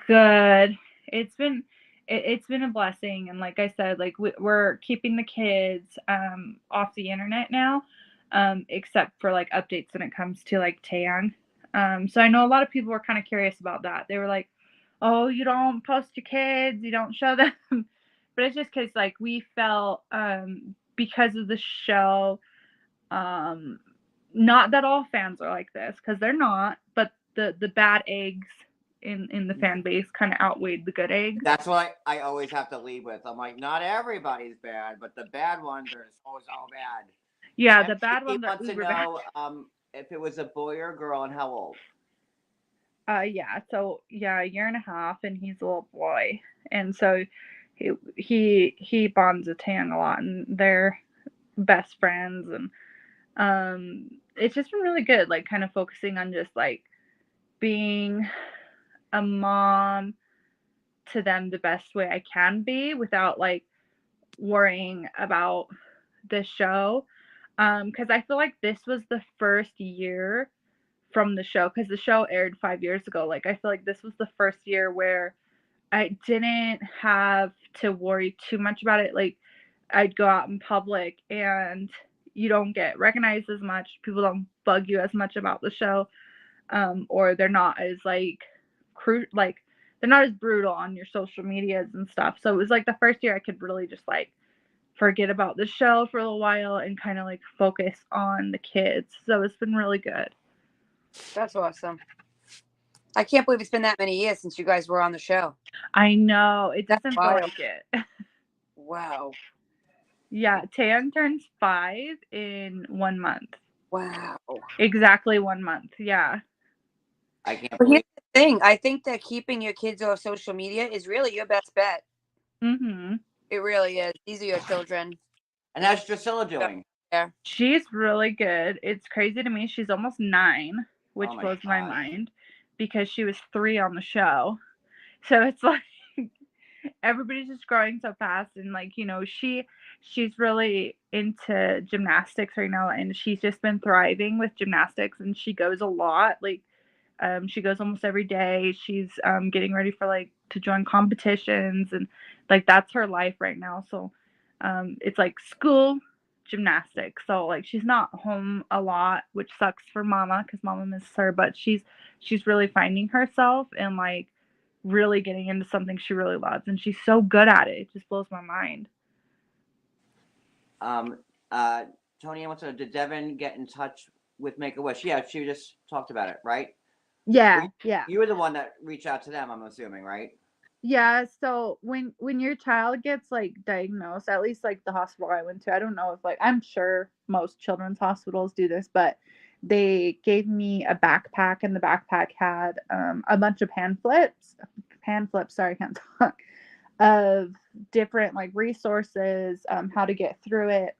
Good. It's been it's been a blessing, and like I said, like we're keeping the kids off the internet now, except for like updates when it comes to like Tan. So I know a lot of people were kind of curious about that. They were like, "Oh, you don't post your kids, you don't show them," but it's just because like we felt because of the show, not that all fans are like this, because they're not, but the bad eggs in the fan base kind of outweighed the good eggs. That's what I always have to lead with. I'm like, not everybody's bad, but the bad ones are always all bad. Yeah, And the bad he ones are wants to uber bad. know if it was a boy or a girl and how old. Yeah, so yeah, a year and a half, and he's a little boy, and so he bonds with Tan a lot, and they're best friends, and it's just been really good, like kind of focusing on just like being a mom to them the best way I can be without like worrying about the show. Because I feel like this was the first year from the show, because the show aired 5 years ago. Like I feel like this was the first year where I didn't have to worry too much about it. Like I'd go out in public and you don't get recognized as much. People don't bug you as much about the show, or they're not as like they're not as brutal on your social medias and stuff. So it was like the first year I could really just like forget about the show for a little while and kind of like focus on the kids. So it's been really good. That's awesome. I can't believe it's been that many years since you guys were on the show. I know. It That's doesn't feel wild. like it. Wow. Yeah, Tan turns 5 in 1 month. Wow. Exactly 1 month. Yeah. I can't But believe. here's the thing. I think that keeping your kids off social media is really your best bet. Mm-hmm. It really is. These are your children. And how's Drusilla doing? Yeah. She's really good. It's crazy to me. She's almost 9. which Oh my blows my God. mind because she was 3 on the show. So it's like everybody's just growing so fast, and like, you know, she's really into gymnastics right now, and she's just been thriving with gymnastics, and she goes a lot. Like she goes almost every day. She's getting ready for like to join competitions, and like that's her life right now. So it's like school, gymnastics. So like she's not home a lot, which sucks for mama because mama misses her, but she's really finding herself and like really getting into something she really loves, and she's so good at it. It just blows my mind. Um, Tony, did Devin get in touch with Make a Wish? Yeah, she just talked about it, right? Yeah, Well, yeah. you were the one that reached out to them, I'm assuming, right? Yeah, so when your child gets like diagnosed, at least like the hospital I went to, I don't know if like I'm sure most children's hospitals do this, but they gave me a backpack, and the backpack had a bunch of pamphlets, sorry, I can't talk, of different like resources, how to get through it,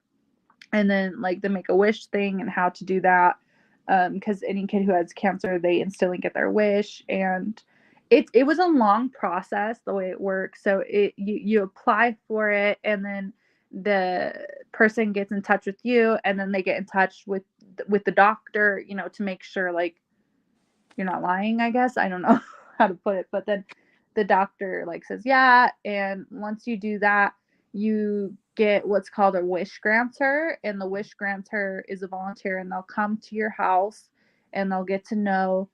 and then like the Make-A-Wish thing and how to do that, because any kid who has cancer, they instantly get their wish. And it was a long process the way it works. So you apply for it, and then the person gets in touch with you, and then they get in touch with the doctor, you know, to make sure like you're not lying, I guess. I don't know how to put it, but then the doctor like says yeah, and once you do that, you get what's called a wish granter, and the wish granter is a volunteer, and they'll come to your house, and they'll get to know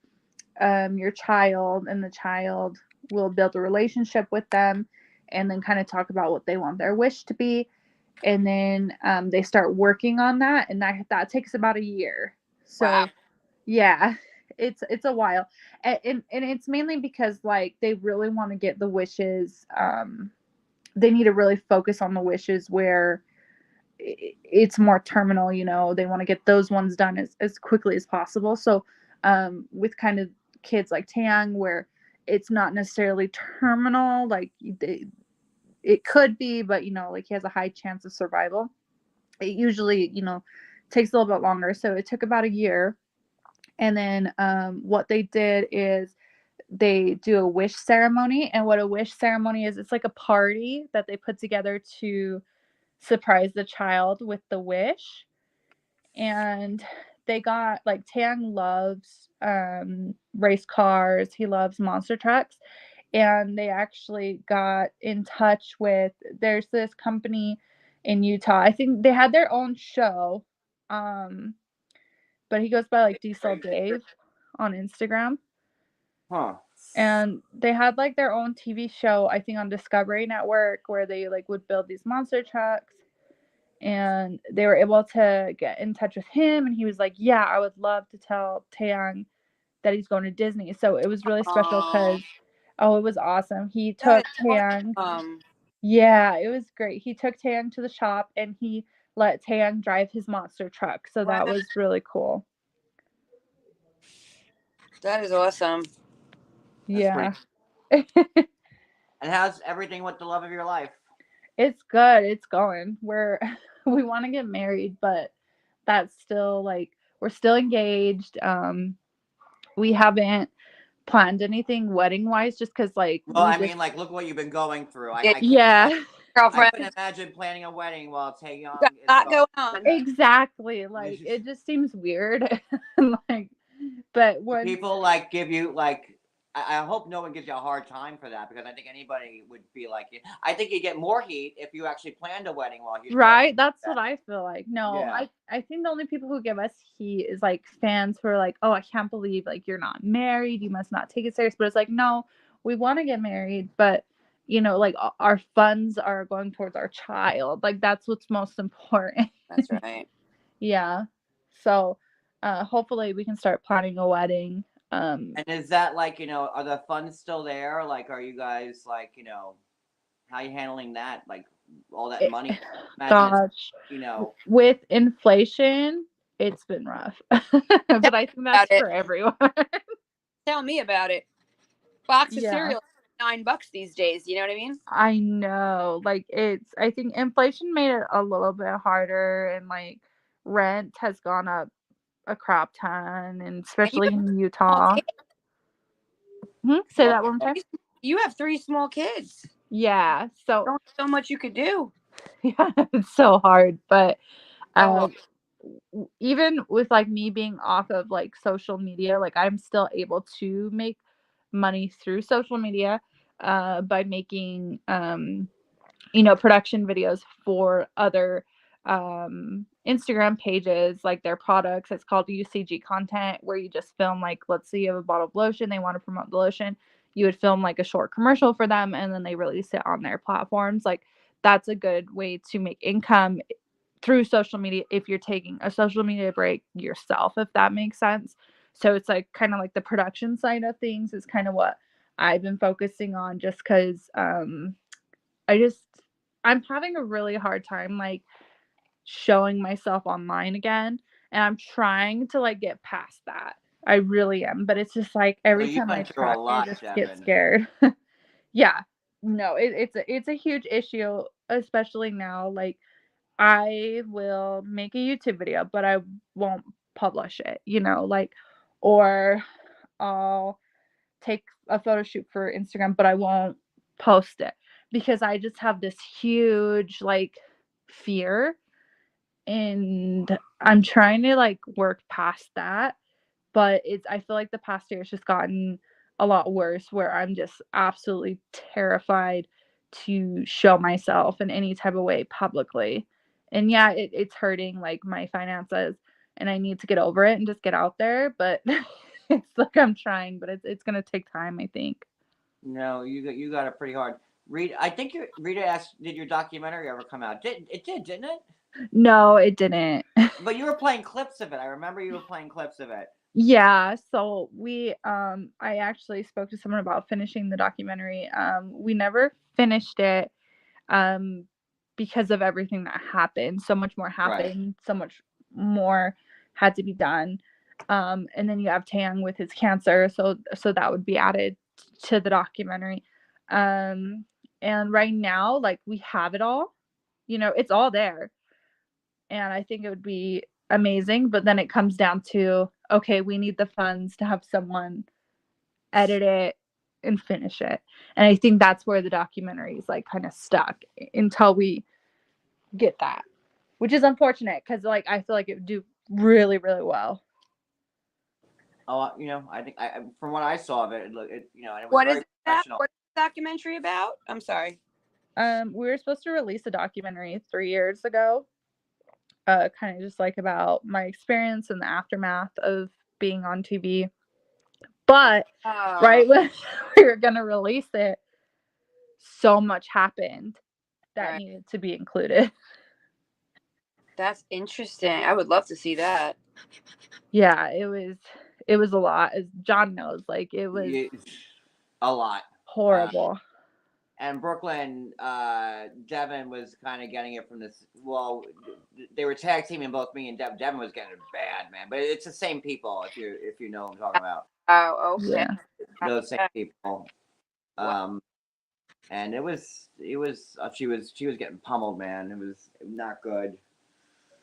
your child, and the child will build a relationship with them, and then kind of talk about what they want their wish to be, and then they start working on that, and that takes about a year. So Wow. yeah, it's a while, and it's mainly because like they really want to get the wishes. They need to really focus on the wishes where it's more terminal. You know, they want to get those ones done as quickly as possible. So with kind of kids like Tang, where it's not necessarily terminal, like it could be, but you know, like he has a high chance of survival. It usually, you know, takes a little bit longer. So it took about a year. And then what they did is they do a wish ceremony. And what a wish ceremony is, it's like a party that they put together to surprise the child with the wish. And they got like Tang loves race cars, he loves monster trucks. And they actually got in touch with, there's this company in Utah. I think they had their own show. But he goes by like Diesel Dave on Instagram. Huh. And they had like their own TV show, I think on Discovery Network, where they like would build these monster trucks. And they were able to get in touch with him, and he was like, yeah, I would love to tell Taeyang that he's going to Disney. So it was really special because it was awesome. He took Taeyang. Yeah, it was great. He took Taeyang to the shop, and he let Taeyang drive his monster truck. So that was really cool. That is awesome. Yeah. And how's everything with the love of your life? It's good. It's going. We want to get married, but that's still like we're still engaged. We haven't planned anything wedding wise, just because like Well, I mean, like, look what you've been going through. I can't I Girlfriend, couldn't imagine planning a wedding while Taeyong got is a lot going. going on. exactly, like it just seems weird. Like, but when People like give you like, I hope no one gives you a hard time for that, because I think anybody would be like, I think you get more heat if you actually planned a wedding while he's right, that's what I feel like. No, Yeah. I think the only people who give us heat is like fans who are like, oh, I can't believe like you're not married, you must not take it serious. But it's like, no, we want to get married, but you know, like our funds are going towards our child, like that's what's most important. That's right. Yeah, so hopefully we can start planning a wedding. And is that like, are the funds still there? Like, are you guys like, how are you handling that? Like all that money? Gosh, with inflation, it's been rough. But I think that's for everyone. Tell me about it. Box of Yeah. cereal, $9 these days. You know what I mean? I know. Like I think inflation made it a little bit harder, and like rent has gone up a crap ton, and And especially in small Utah. kids. Say that one more time. You have 3 small kids. Yeah, so There's only so much you could do. yeah, it's so hard, but Oh, even with like me being off of like social media, like I'm still able to make money through social media by making production videos for other Instagram pages, like their products. It's called UCG content, where you just film, like, let's say you have a bottle of lotion, they want to promote the lotion, you would film like a short commercial for them, and then they release it on their platforms. Like, that's a good way to make income through social media if you're taking a social media break yourself, if that makes sense. So it's like kind of like the production side of things is kind of what I've been focusing on, just because I'm having a really hard time like showing myself online again, and I'm trying to like get past that. I really am, but it's just like So every you time I went through try, a I lot, just get Deavan. scared. Yeah, no, it's a huge issue, especially now. Like, I will make a YouTube video, but I won't publish it, like, or I'll take a photo shoot for Instagram, but I won't post it because I just have this huge like fear, and I'm trying to like work past that. But I feel like the past year has just gotten a lot worse, where I'm just absolutely terrified to show myself in any type of way publicly. And yeah, it's hurting like my finances, and I need to get over it and just get out there. But it's like I'm trying, but it's gonna take time, I think. No, you got it pretty hard. I think Rita asked, did your documentary ever come out? Didn't it? No, it didn't. But you were playing clips of it. I remember you were playing clips of it. Yeah, so I actually spoke to someone about finishing the documentary. We never finished it um because of everything that happened. So much more happened, so much more had to be done. And then you have Tang with his cancer, so that would be added to the documentary. And right now, like, we have it all. It's all there. And I think it would be amazing, but then it comes down to, okay, we need the funds to have someone edit it and finish it. And I think that's where the documentary is like kind of stuck until we get that, which is unfortunate because like I feel like it would do really, really well. Oh, I think from what I saw of it, and it was what very is that? professional. What's the documentary about? I'm sorry. We were supposed to release a documentary 3 years ago, kind of just like about my experience and the aftermath of being on TV. But right when we were gonna release it, so much happened that needed to be included. That's interesting. I would love to see that. Yeah, it was a lot, as John knows. Like, it was a lot. horrible. And Brooklyn, Deavan was kind of getting it from this. Well, they were tag teaming both me and Deavan. Deavan was getting it bad, man. But it's the same people, if you know what I'm talking about. Oh, okay. Yeah. Those same people. And it was she was getting pummeled, man. It was not good.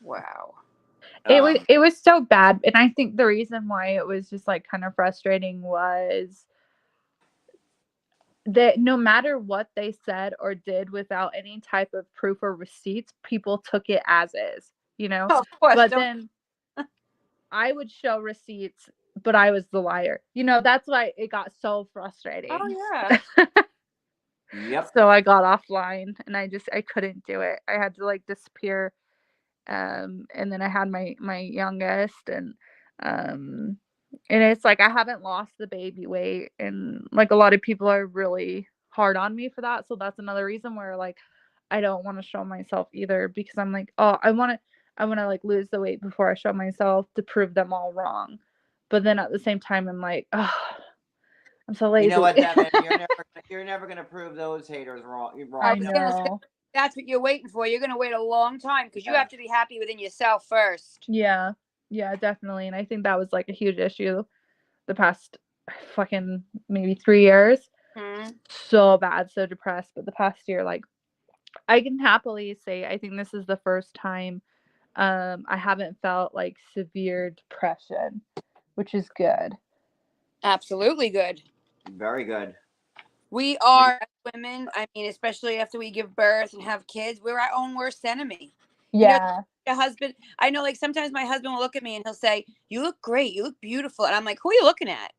Wow. It was so bad, and I think the reason why it was just like kind of frustrating was that no matter what they said or did, without any type of proof or receipts, people took it as is, Oh, of course. But then I would show receipts, but I was the liar. That's why it got so frustrating. Oh, yeah. Yep. So I got offline, and I couldn't do it. I had to like disappear. And then I had my youngest, and it's like I haven't lost the baby weight, and like a lot of people are really hard on me for that. So that's another reason where like I don't want to show myself either, because I'm like, oh, I want to like lose the weight before I show myself to prove them all wrong. But then at the same time, I'm like, oh, I'm so lazy. You know what, Deavan? You're never gonna prove those haters wrong. You're wrong. I know. That's what you're waiting for. You're gonna wait a long time because you have to be happy within yourself first. Yeah, definitely. And I think that was like a huge issue the past fucking maybe 3 years. Mm-hmm. So bad, so depressed. But the past year, like, I can happily say I think this is the first time I haven't felt like severe depression, which is good. Absolutely good. Very good. We are as women. I mean, especially after we give birth and have kids, we're our own worst enemy. Yeah. A husband. I know, like sometimes my husband will look at me and he'll say, "You look great. You look beautiful," and I'm like, "Who are you looking at?"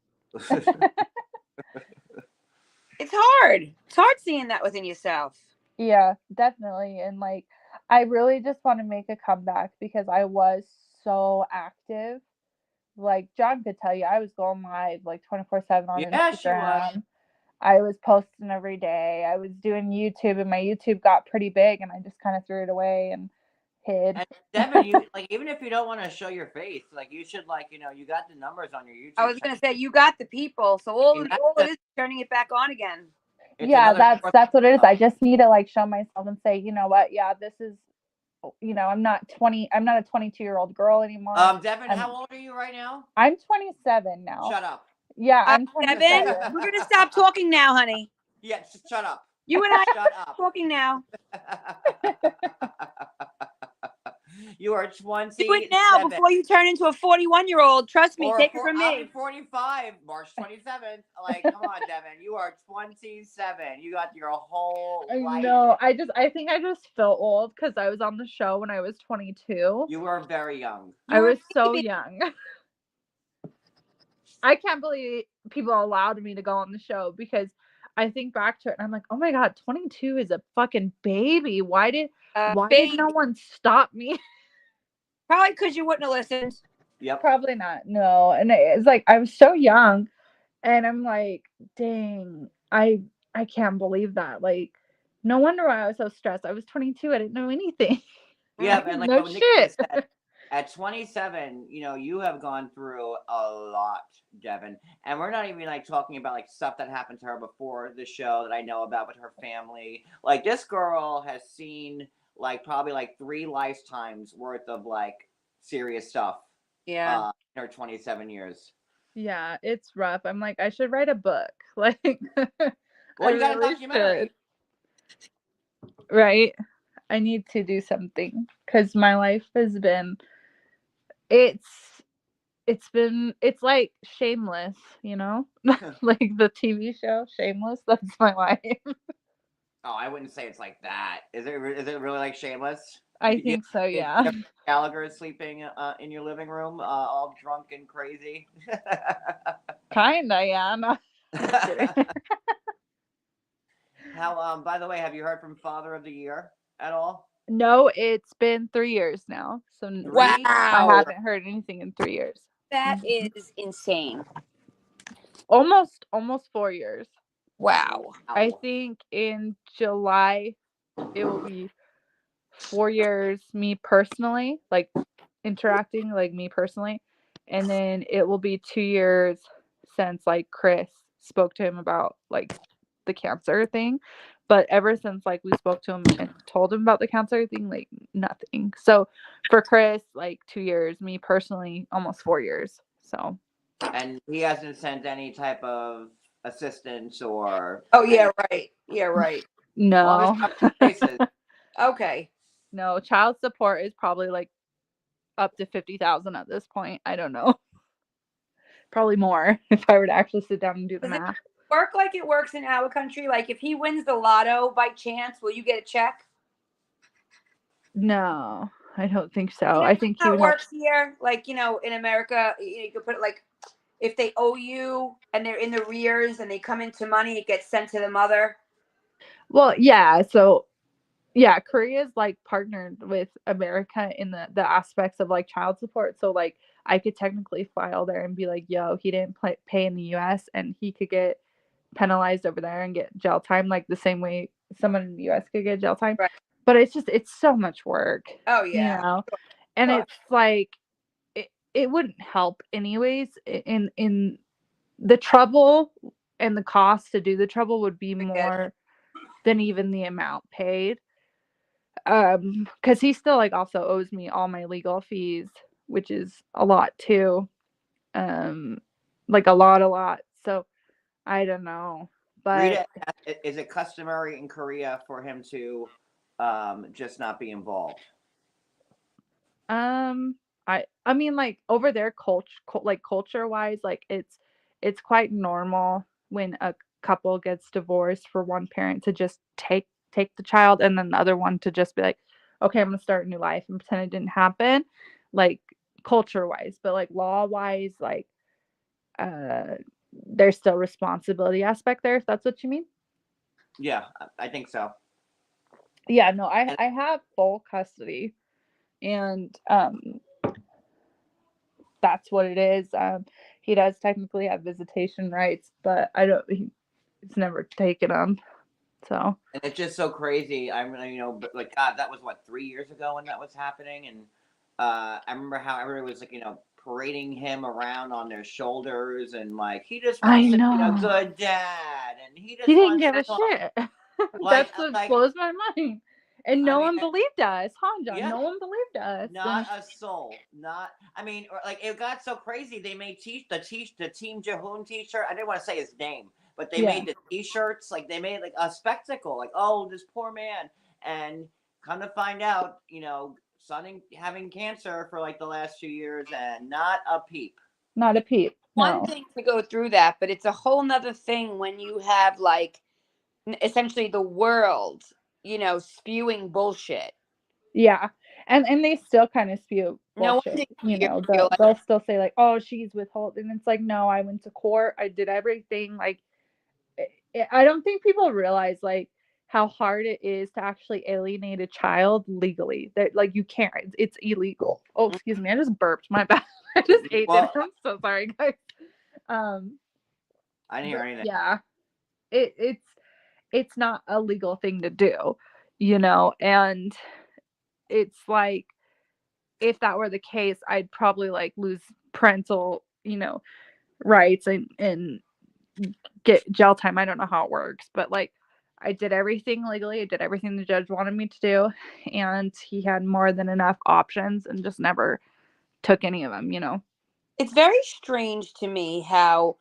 It's hard. It's hard seeing that within yourself. Yeah, definitely. And like, I really just want to make a comeback because I was so active. Like, John could tell you, I was going live like 24/7 on Yeah, she was. Instagram. I was posting every day. I was doing YouTube, and my YouTube got pretty big, and I just kind of threw it away and hid. And Deavan, you like even if you don't want to show your face, like you should like you got the numbers on your YouTube. I was gonna say you got the people, so all it is turning it back on again. Yeah, that's what it is. I just need to like show myself and say, you know what? Yeah, this is, I'm not 20. I'm not a 22-year-old girl anymore. Deavan, how old are you right now? I'm 27 now. Shut up. Yeah, I'm 27. Deavan, we're gonna stop talking now, honey. Yeah, shut up. You and I shut up. Talking now. You are 20. Do it now before you turn into a 41-year-old. Trust me, take it from I'll me. be 45, March 27th. Like, come on, Deavan. You are 27. You got your whole life. No, I think I just feel old because I was on the show when I was 22. You were very young. I was so young. I can't believe people allowed me to go on the show because I think back to it and I'm like, oh my God, 22 is a fucking baby. Why did no one stop me? Probably because you wouldn't have listened. Yep. Probably not. No. And it's like I was so young and I'm like, dang, I can't believe that. Like, no wonder why I was so stressed. I was 22. I didn't know anything. Yeah, and like no shit. Said, at 27, you have gone through a lot, Deavan. And we're not even like talking about like stuff that happened to her before the show that I know about with her family. Like this girl has seen like probably like 3 lifetimes worth of like serious stuff. Yeah. In her 27 years. Yeah, it's rough. I'm like, I should write a book. Like, well, you got a documentary. Right? I need to do something because my life has been, it's like Shameless, like the TV show Shameless. That's my life. Oh, I wouldn't say it's like that. Is it really like Shameless? I think so, yeah. Gallagher is sleeping in your living room, all drunk and crazy. Kinda, yeah. No. How? By the way, have you heard from Father of the Year at all? No, it's been 3 years now. So wow, I haven't heard anything in 3 years. That is insane. Almost 4 years. Wow. I think in July it will be 4 years me personally, like interacting like me personally, and then it will be 2 years since like Chris spoke to him about like the cancer thing. But ever since like we spoke to him and told him about the cancer thing, like nothing. So for Chris, like 2 years, me personally almost 4 years. So and he hasn't sent any type of assistance or yeah, right. No. Okay. No, child support is probably like up to 50,000 at this point. I don't know. Probably more if I were to actually sit down and do the math. Work like it works in our country? Like if he wins the lotto by chance, will you get a check? No, I don't think so. I think he works here. Like, in America, you could put it like if they owe you and they're in the rears and they come into money, it gets sent to the mother. Well, yeah. So yeah, Korea's like partnered with America in the aspects of like child support. So like I could technically file there and be like, yo, he didn't pay in the US and he could get penalized over there and get jail time like the same way someone in the US could get jail time. Right. But it's so much work. Oh yeah. And it's like it wouldn't help anyways. In the trouble and the cost to do the trouble would be more than even the amount paid. Because he still like also owes me all my legal fees, which is a lot too. Like a lot. So I don't know. But Rita, is it customary in Korea for him to just not be involved? I mean, like, over there, culture wise, like, it's quite normal when a couple gets divorced for one parent to just take the child, and then the other one to just be like, okay, I'm gonna start a new life and pretend it didn't happen, like, culture wise. But like law wise, like, uh there's still responsibility aspect there, if that's what you mean. Yeah, I think so. Yeah, no, And I have full custody, and that's what it is. He does technically have visitation rights, but he's never taken them. So and it's just so crazy. I mean, but like God, that was what 3 years ago when that was happening, and I remember how everybody was like, parading him around on their shoulders, and like he just I wants to be a know good dad, and he he just didn't wants give to a talk. shit. Like, That's what like blows my mind. And I no mean, one believed us, huh, John? yeah, No one believed us. not And a soul. Not. I mean, or, like it got so crazy. They made the Team Jahoon T-shirt. I didn't want to say his name, but they yeah, made the T-shirts. Like they made like a spectacle. Like, oh, this poor man. And come to find out, son having cancer for like the last 2 years, and not a peep. not a peep. One No. thing to go through that, but it's a whole nother thing when you have like essentially the world, spewing bullshit. Yeah. And they still kind of spew No bullshit. wonder you feel like They'll still say like, "Oh, she's withholding." And it's like, "No, I went to court. I did everything." Like, I don't think people realize like how hard it is to actually alienate a child legally. That like you can't. It's illegal. Oh, excuse me. I just burped. My bad. I just ate dinner. Well, I'm so sorry, guys. Um, I didn't hear but anything. yeah, it's not a legal thing to do, and it's like if that were the case, I'd probably like lose parental, rights and get jail time. I don't know how it works, but like I did everything legally. I did everything the judge wanted me to do, and he had more than enough options and just never took any of them. it's very strange to me how,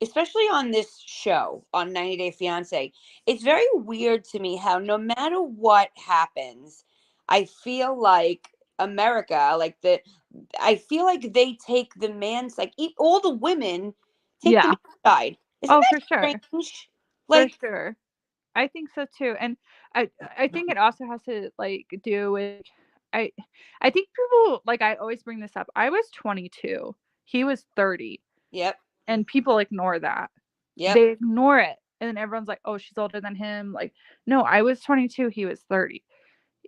especially on this show on 90 Day Fiance, it's very weird to me how no matter what happens, I feel like America, I feel like they take the man's, like, all the women take the Yeah. man's side. Isn't Oh, that for sure. strange? For Like, sure. I think so too. And I think it also has to like do with I I think people like I always bring this up. I was 22. He was 30. yep, And people ignore that. yep. They ignore it. And then everyone's like, "Oh, she's older than him." Like, no, I was 22, he was 30.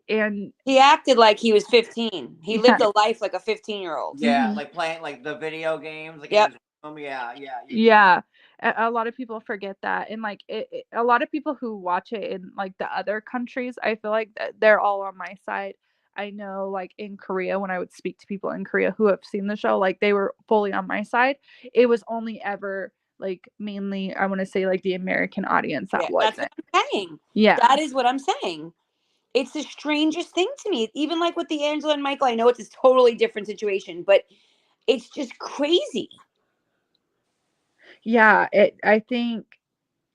And He acted like he was 15. He yeah. lived a life like a 15-year-old. Yeah, Mhm. like playing like the video games, like in Yep. his room. Yeah, yeah. Yeah. A lot of people forget that. And like a lot of people who watch it in like the other countries, I feel like they're all on my side. I know like in Korea, when I would speak to people in Korea who have seen the show, like they were fully on my side. It was only ever like mainly I want to say like the American audience that Yeah, that's wasn't. what I'm saying. Yeah. That is what I'm saying. It's the strangest thing to me. Even like with the Angela and Michael, I know it's a totally different situation, but it's just crazy. Yeah, I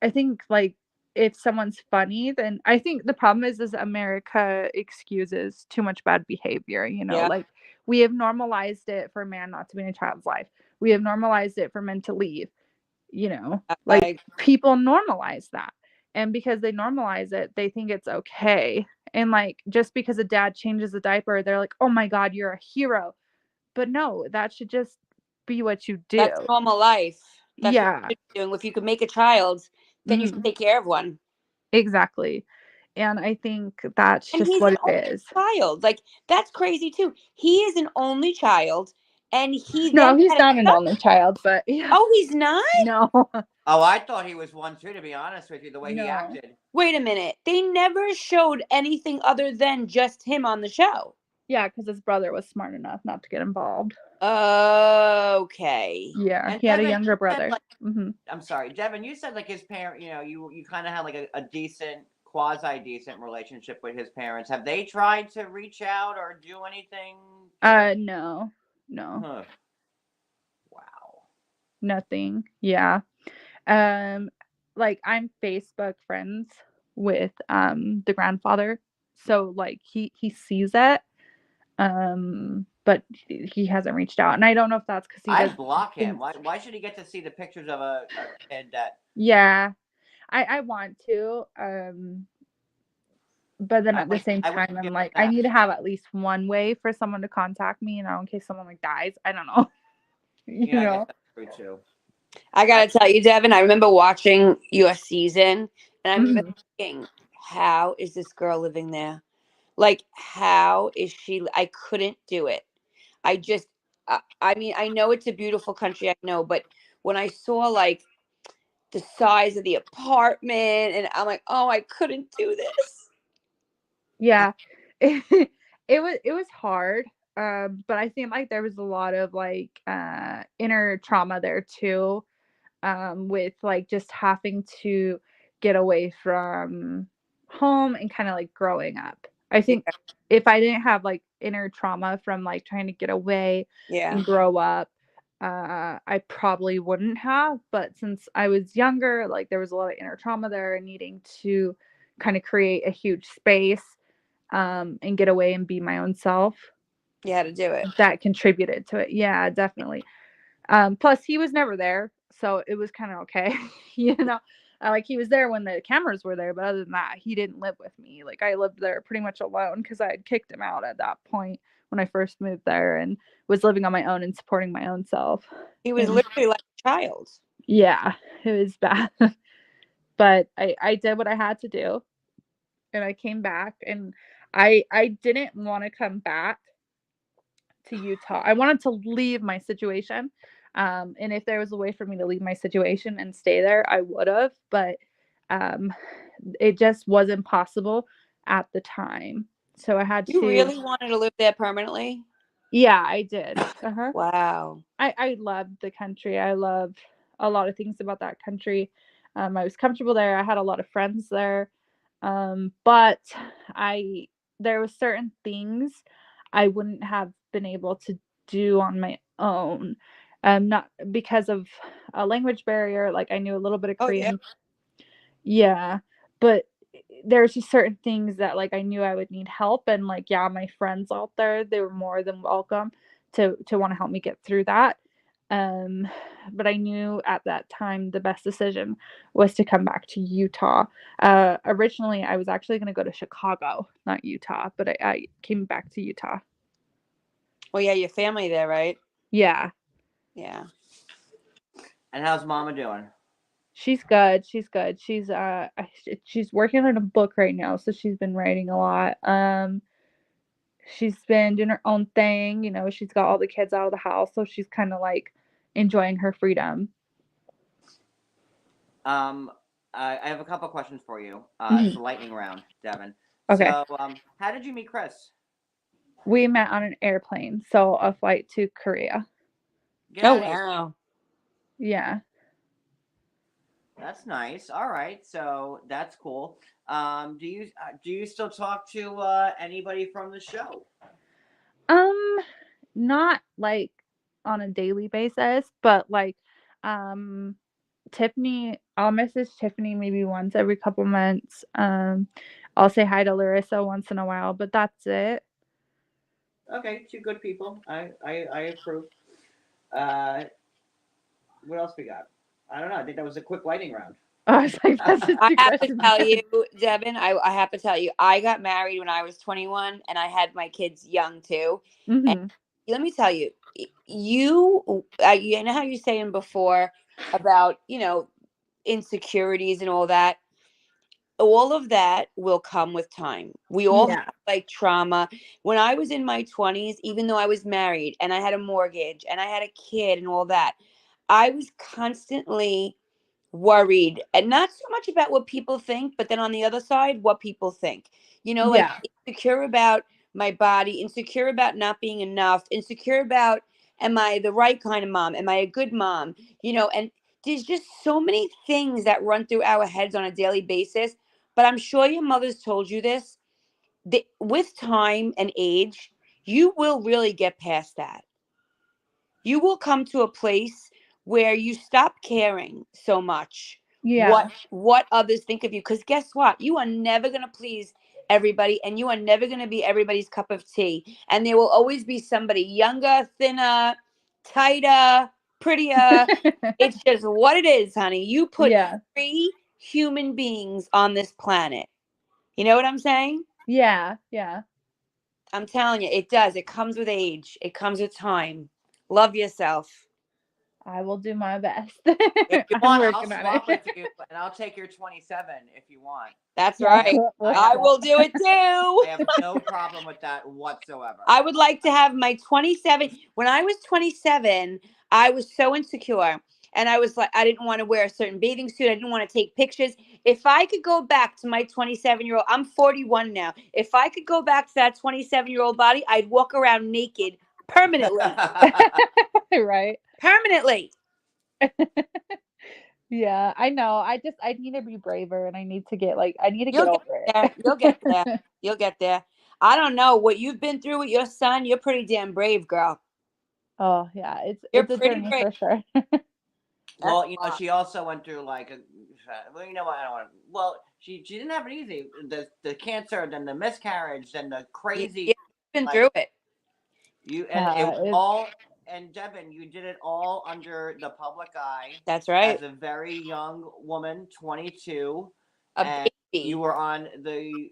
think like if someone's funny, then I think the problem is America excuses too much bad behavior. Yeah. Like we have normalized it for a man not to be in a child's life. We have normalized it for men to leave. Like I, people normalize that. And because they normalize it, they think it's okay. And like just because a dad changes the diaper, they're like, "Oh my God, you're a hero." But no, that should just be what you do. that's normal life. That's what Yeah. you should be doing. If you could make a child, then you should Mhm. take care of one. Exactly. And I think that's And just he's what an it only is. child. Like, that's crazy too. He is an only child, and he then No, he's had a not an son. only child, but yeah. Oh, he's not? No. Oh, I thought he was one too. To be honest with you, the way he No. acted. Wait a minute. They never showed anything other than just him on the show. Yeah, because his brother was smart enough not to get involved. Okay. Yeah, And he had a Devin, younger you said brother. like, hmm I'm sorry, Devin, you said like his parent. You kind of had like a decent, quasi decent relationship with his parents. Have they tried to reach out or do anything? No. No. Huh. Wow. Nothing. Yeah. Um, like I'm Facebook friends with the grandfather. So like he sees it. But he hasn't reached out, and I don't know if that's because he I doesn't block him. think. Why should he get to see the pictures of a kid that? Yeah, I want to, but then at the same I wish time, you I'm like, I that. need to have at least one way for someone to contact me, in case someone like dies. I don't know, you Yeah, I guess know. that's true too. I gotta tell you, Deavan, I remember watching your season, and I remember Mhm. thinking, how is this girl living there? Like, how is she? I couldn't do it. I just, I mean, I know it's a beautiful country, I know, but when I saw like the size of the apartment, and I'm like, oh, I couldn't do this. Yeah, it was hard, but I think like there was a lot of like inner trauma there too, with like just having to get away from home and kind of like growing up. I think Yeah, if I didn't have like inner trauma from like trying to get away yeah, and grow up, I probably wouldn't have. But since I was younger, like there was a lot of inner trauma there and needing to kind of create a huge space, and get away and be my own self, you had to do it. that contributed to it. Yeah, definitely. Plus he was never there, so it was kind of okay. you know like he was there when the cameras were there, but other than that, he didn't live with me. Like I lived there pretty much alone because I had kicked him out at that point when I first moved there, and was living on my own and supporting my own self. He was And literally like a child. yeah, it was bad. But I did what I had to do, and I came back, and I didn't want to come back to Utah. I wanted to leave my situation. And if there was a way for me to leave my situation and stay there, I would have. But um, it just wasn't possible at the time. So I had You to, really wanted to live there permanently? yeah, I did. Uh-huh. Wow. I loved the country. I loved a lot of things about that country. I was comfortable there. I had a lot of friends there. But I there was certain things I wouldn't have been able to do on my own. Not because of a language barrier. Like I knew a little bit of Oh yeah. Korean. Yeah, but there's just certain things that like I knew I would need help, and like yeah, my friends out there, they were more than welcome to want to help me get through that. Um but I knew at that time the best decision was to come back to Utah. Originally I was actually going to go to Chicago, not Utah, but I came back to Utah. Well, yeah, your family there, right? Yeah. Yeah. And how's Mama doing? She's good. She's good. She's working on a book right now, so she's been writing a lot. She's been doing her own thing. She's got all the kids out of the house, so she's kind of like enjoying her freedom. Um, I have a couple questions for you. It's Mhm. the lightning round, Devin. Okay. So, how did you meet Chris? We met on an airplane, so a flight to Korea. Get Oh out of here. wow. Yeah. That's nice. All right, so that's cool. Do you still talk to anybody from the show? Um, Not like on a daily basis, but like, um, Tiffany, I'll message Tiffany maybe once every couple months. I'll say hi to Larissa once in a while, but that's it. Okay, two good people. I approve. Uh, what else we got? I don't know. I think that was a quick lightning round. I was like, that's just I two have to questions. tell you, Devin, I have to tell you, I got married when I was 21 and I had my kids young too. And Hmm. let me tell you, you know how you're saying before about, insecurities and all of that will come with time. We all have Yeah. like trauma. When I was in my 20s, even though I was married and I had a mortgage and I had a kid and all that, I was constantly worried, and not so much about what people think, but then on the other side, what people think. Like Yeah. insecure about my body, insecure about not being enough, insecure about, am I the right kind of mom? Am I a good mom? And there's just so many things that run through our heads on a daily basis. But I'm sure your mother's told you this. With time and age, you will really get past that. You will come to a place where you stop caring so much Yeah. what others think of you. Because guess what? You are never going to please everybody, and you are never going to be everybody's cup of tea. And there will always be somebody younger, thinner, tighter, prettier. It's just what it is, honey. You put Yeah. 3 human beings on this planet. You know what I'm saying? Yeah. Yeah. I'm telling you, it does. It comes with age. It comes with time. Love yourself. I will do my best. If you I'm want, I'll working on swap it. with you, and I'll take your 27 if you want. That's Yeah, right. I I have, will do it too. I have no problem with that whatsoever. I would like to have my 27. When I was 27, I was so insecure. And I was like, I didn't want to wear a certain bathing suit. I didn't want to take pictures. If I could go back to my 27-year-old, I'm 41 now. If I could go back to that 27-year-old body, I'd walk around naked permanently. Right. Permanently. Yeah, I know. I need to be braver, and I need to get I need to get You'll get over there. it. You'll get there. You'll get there. I don't know what you've been through with your son. You're pretty damn brave, girl. Oh, yeah. You're It's a pretty journey brave. for sure. Well, That's you a know, lot. she also went through like a. Well, you know what? I don't want. Well, she didn't have it easy. The cancer, then the miscarriage, then the Yeah, crazy you've been like through it. you, and it was It's all. And Devin, you did it all under the public eye That's as right. a very young woman, 22, A and you baby. were on the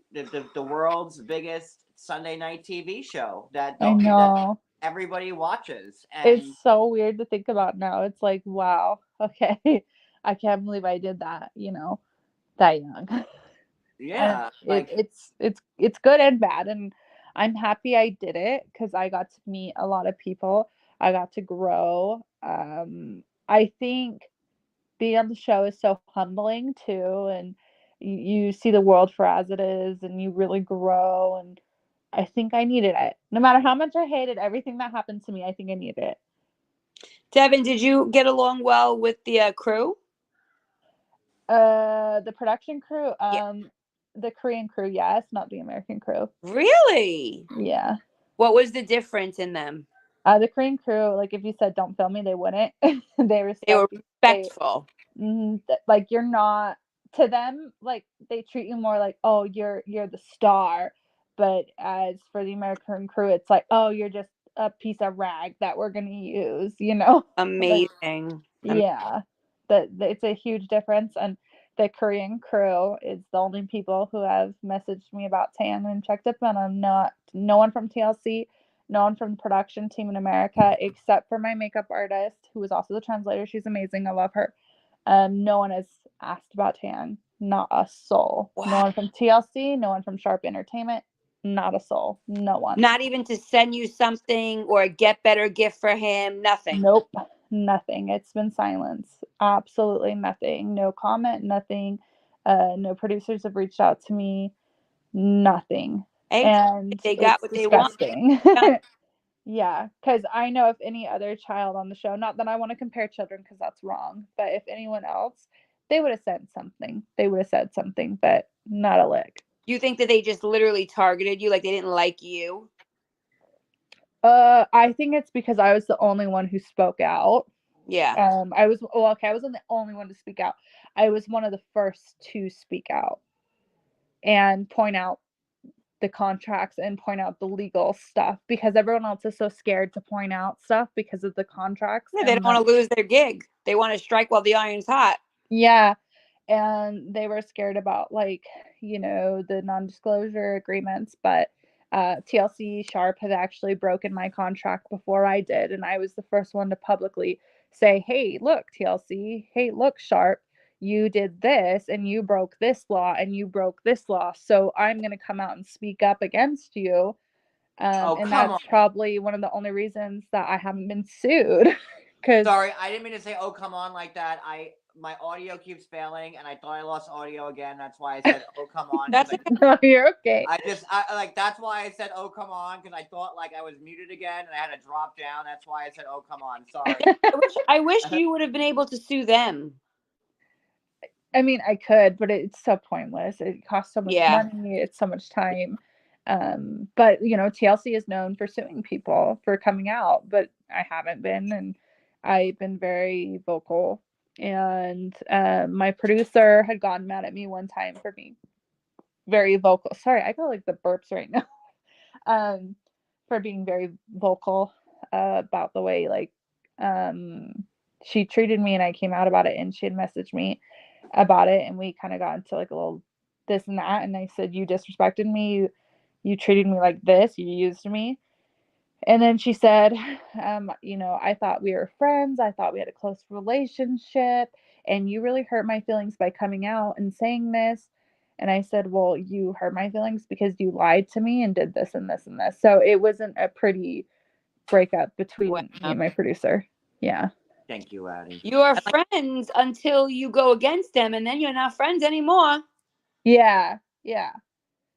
world's biggest Sunday night TV show I that know. everybody watches, It's and so weird to think about now. It's like, wow, okay. I can't believe I did that, that young. And yeah, like it's good and bad, and I'm happy I did it because I got to meet a lot of people. I got to grow. I think being on the show is so humbling too, and you see the world for as it is, and you really grow. And I think I needed it. No matter how much I hated everything that happened to me, I think I needed it. Devin, did you get along well with the crew? The production crew, Yeah. the Korean crew, yes, not the American crew. Really? Yeah. What was the difference in them? The Korean crew, like if you said don't film me, they wouldn't. They They were respect you. respectful. Like you're not to them. Like they treat you more like, oh, you're the star. But as for the American crew, it's like, oh, you're just a piece of rag that we're gonna use. Like Amazing. yeah, that it's a huge difference. And the Korean crew is the only people who have messaged me about Tan and checked up on them. Not no one from TLC, no one from the production team in America, except for my makeup artist, who was also the translator. She's amazing. I love her. No one has asked about Tan. Not a soul. No Wow. one from TLC. No one from Sharp Entertainment. Not a soul. No one. Not even to send you something or a get better gift for him. Nothing. Nope, nothing. It's been silence. Absolutely nothing. No comment, nothing. No producers have reached out to me. Nothing. Hey, And they got it's what they want. disgusting. Yeah, because I know if any other child on the show, not that I want to compare children because that's wrong, but if anyone else, they would have said something. They would have said something, but not a lick. You think that they just literally targeted you, like they didn't like you? I think it's because I was the only one who spoke out. Yeah. I wasn't the only one to speak out. I was one of the first to speak out and point out the contracts and point out the legal stuff because everyone else is so scared to point out stuff because of the contracts. Yeah, they don't want to lose their gig. They want to strike while the iron's hot. Yeah. And they were scared about the non-disclosure agreements, but TLC Sharp had actually broken my contract before I did, and I was the first one to publicly say, hey, look, TLC, hey, look, Sharp, you did this and you broke this law and you broke this law, so I'm going to come out and speak up against you. oh And come on. that's probably one of the only reasons that I haven't been sued. Sorry, I didn't mean to say "oh come on" like that. My audio keeps failing, and I thought I lost audio again. That's why I said "oh come on." That's Like, okay. No, you're okay. that's why I said "oh come on" because I thought like I was muted again, and I had to drop down. That's why I said "oh come on." Sorry. I wish you would have been able to sue them. I mean, I could, but it's so pointless. It costs so much Yeah. money. It's so much time. But TLC is known for suing people for coming out, but I haven't been, and I've been very vocal And my producer had gotten mad at me one time for being very vocal. Sorry, I got like the burps right now. For being very vocal about the way like she treated me, and I came out about it, and she had messaged me about it, and we kind of got into like a little this and that, and I said, you disrespected me, you treated me like this, you used me. And then she said, I thought we were friends, I thought we had a close relationship, and you really hurt my feelings by coming out and saying this. And I said, well, you hurt my feelings because you lied to me and did this and this and this. So it wasn't a pretty breakup between me and my producer. Yeah. Thank you, Addie. You are friends until you go against them, and then you're not friends anymore. Yeah. Yeah.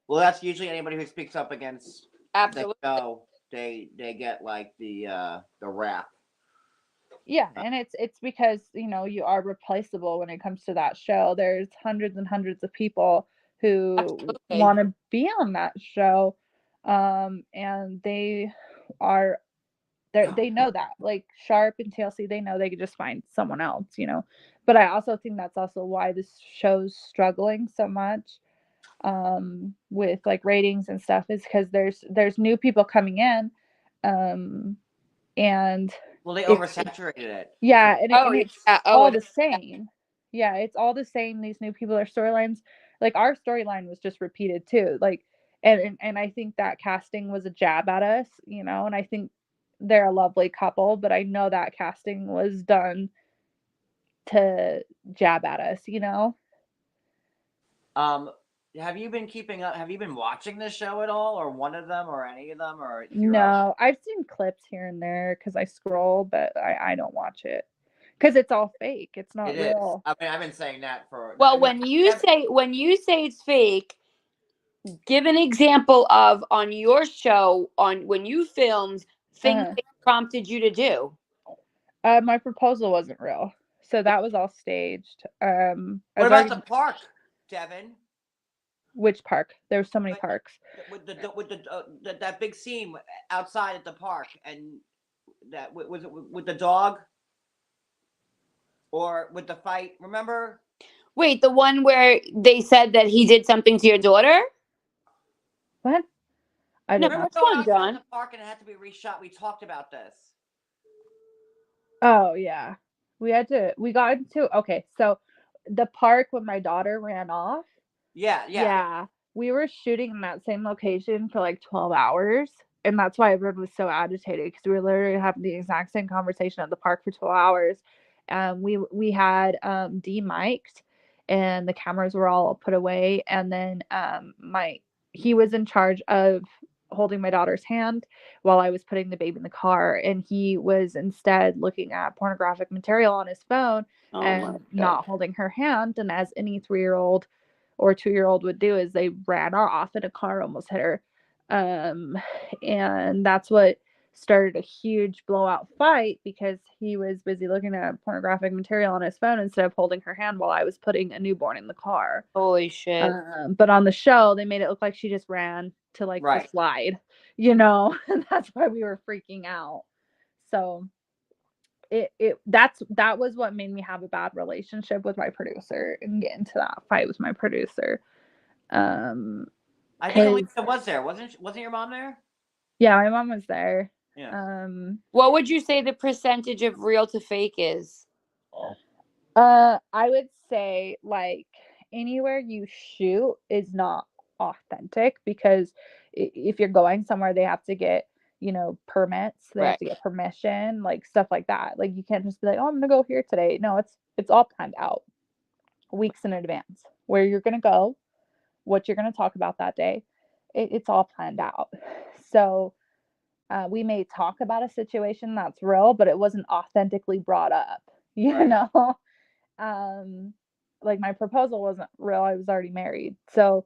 Well, that's usually anybody who speaks up against Absolutely. the show. They get like the rap. Yeah, and it's because, you are replaceable when it comes to that show. There's hundreds and hundreds of people who Absolutely. want to be on that show. And they know that. Like Sharp and TLC, they know they could just find someone else, But I also think that's also why this show's struggling so much with like ratings and stuff, is because there's new people coming in. And Well, they It's- oversaturated it. yeah, and it's all it the is. same. Yeah, it's all the same. These new people are storylines. Like our storyline was just repeated too. Like, and I think that casting was a jab at us, And I think they're a lovely couple, but I know that casting was done to jab at us. Have you been keeping up? Have you been watching this show at all, or one of them, or any of them, or No, I've seen clips here and there because I scroll, but I don't watch it because it's all fake. It's not It real. is. I mean, I've been saying that for. Well, when you say it's fake, give an example of on your show on when you filmed things that prompted you to do. My proposal wasn't real, so that was all staged. What about the park, Deavan? Which park? There's so many parks. With that big scene outside at the park, and that was it with the dog, or with the fight. Remember? Wait, the one where they said that he did something to your daughter? What? I don't know. Which one, John? The park, and it had to be reshot. We talked about this. Oh yeah, we got into okay. So the park when my daughter ran off. Yeah. We were shooting in that same location for like 12 hours. And that's why everyone was so agitated, because we were literally having the exact same conversation at the park for 12 hours. We had de-mic'd, and the cameras were all put away. And then he was in charge of holding my daughter's hand while I was putting the baby in the car, and he was instead looking at pornographic material on his phone and not holding her hand. And as any 3-year-old or 2-year-old would do, is they ran off, and a car almost hit her. And that's what started a huge blowout fight, because he was busy looking at pornographic material on his phone instead of holding her hand while I was putting a newborn in the car. Holy shit. But on the show, they made it look like she just ran to like the slide, and that's why we were freaking out. So that was what made me have a bad relationship with my producer and get into that fight with my producer. I think Elisa was there, wasn't your mom there? Yeah, my mom was there. Yeah. What would you say the percentage of real to fake is? I would say like anywhere you shoot is not authentic, because if you're going somewhere, they have to get permits, they have to get permission, like stuff like that. Like you can't just be like, oh, I'm gonna go here today. No, it's all planned out weeks in advance, where you're gonna go, what you're gonna talk about that day. It's all planned out. So we may talk about a situation that's real, but it wasn't authentically brought up, know. Like my proposal wasn't real. I was already married, so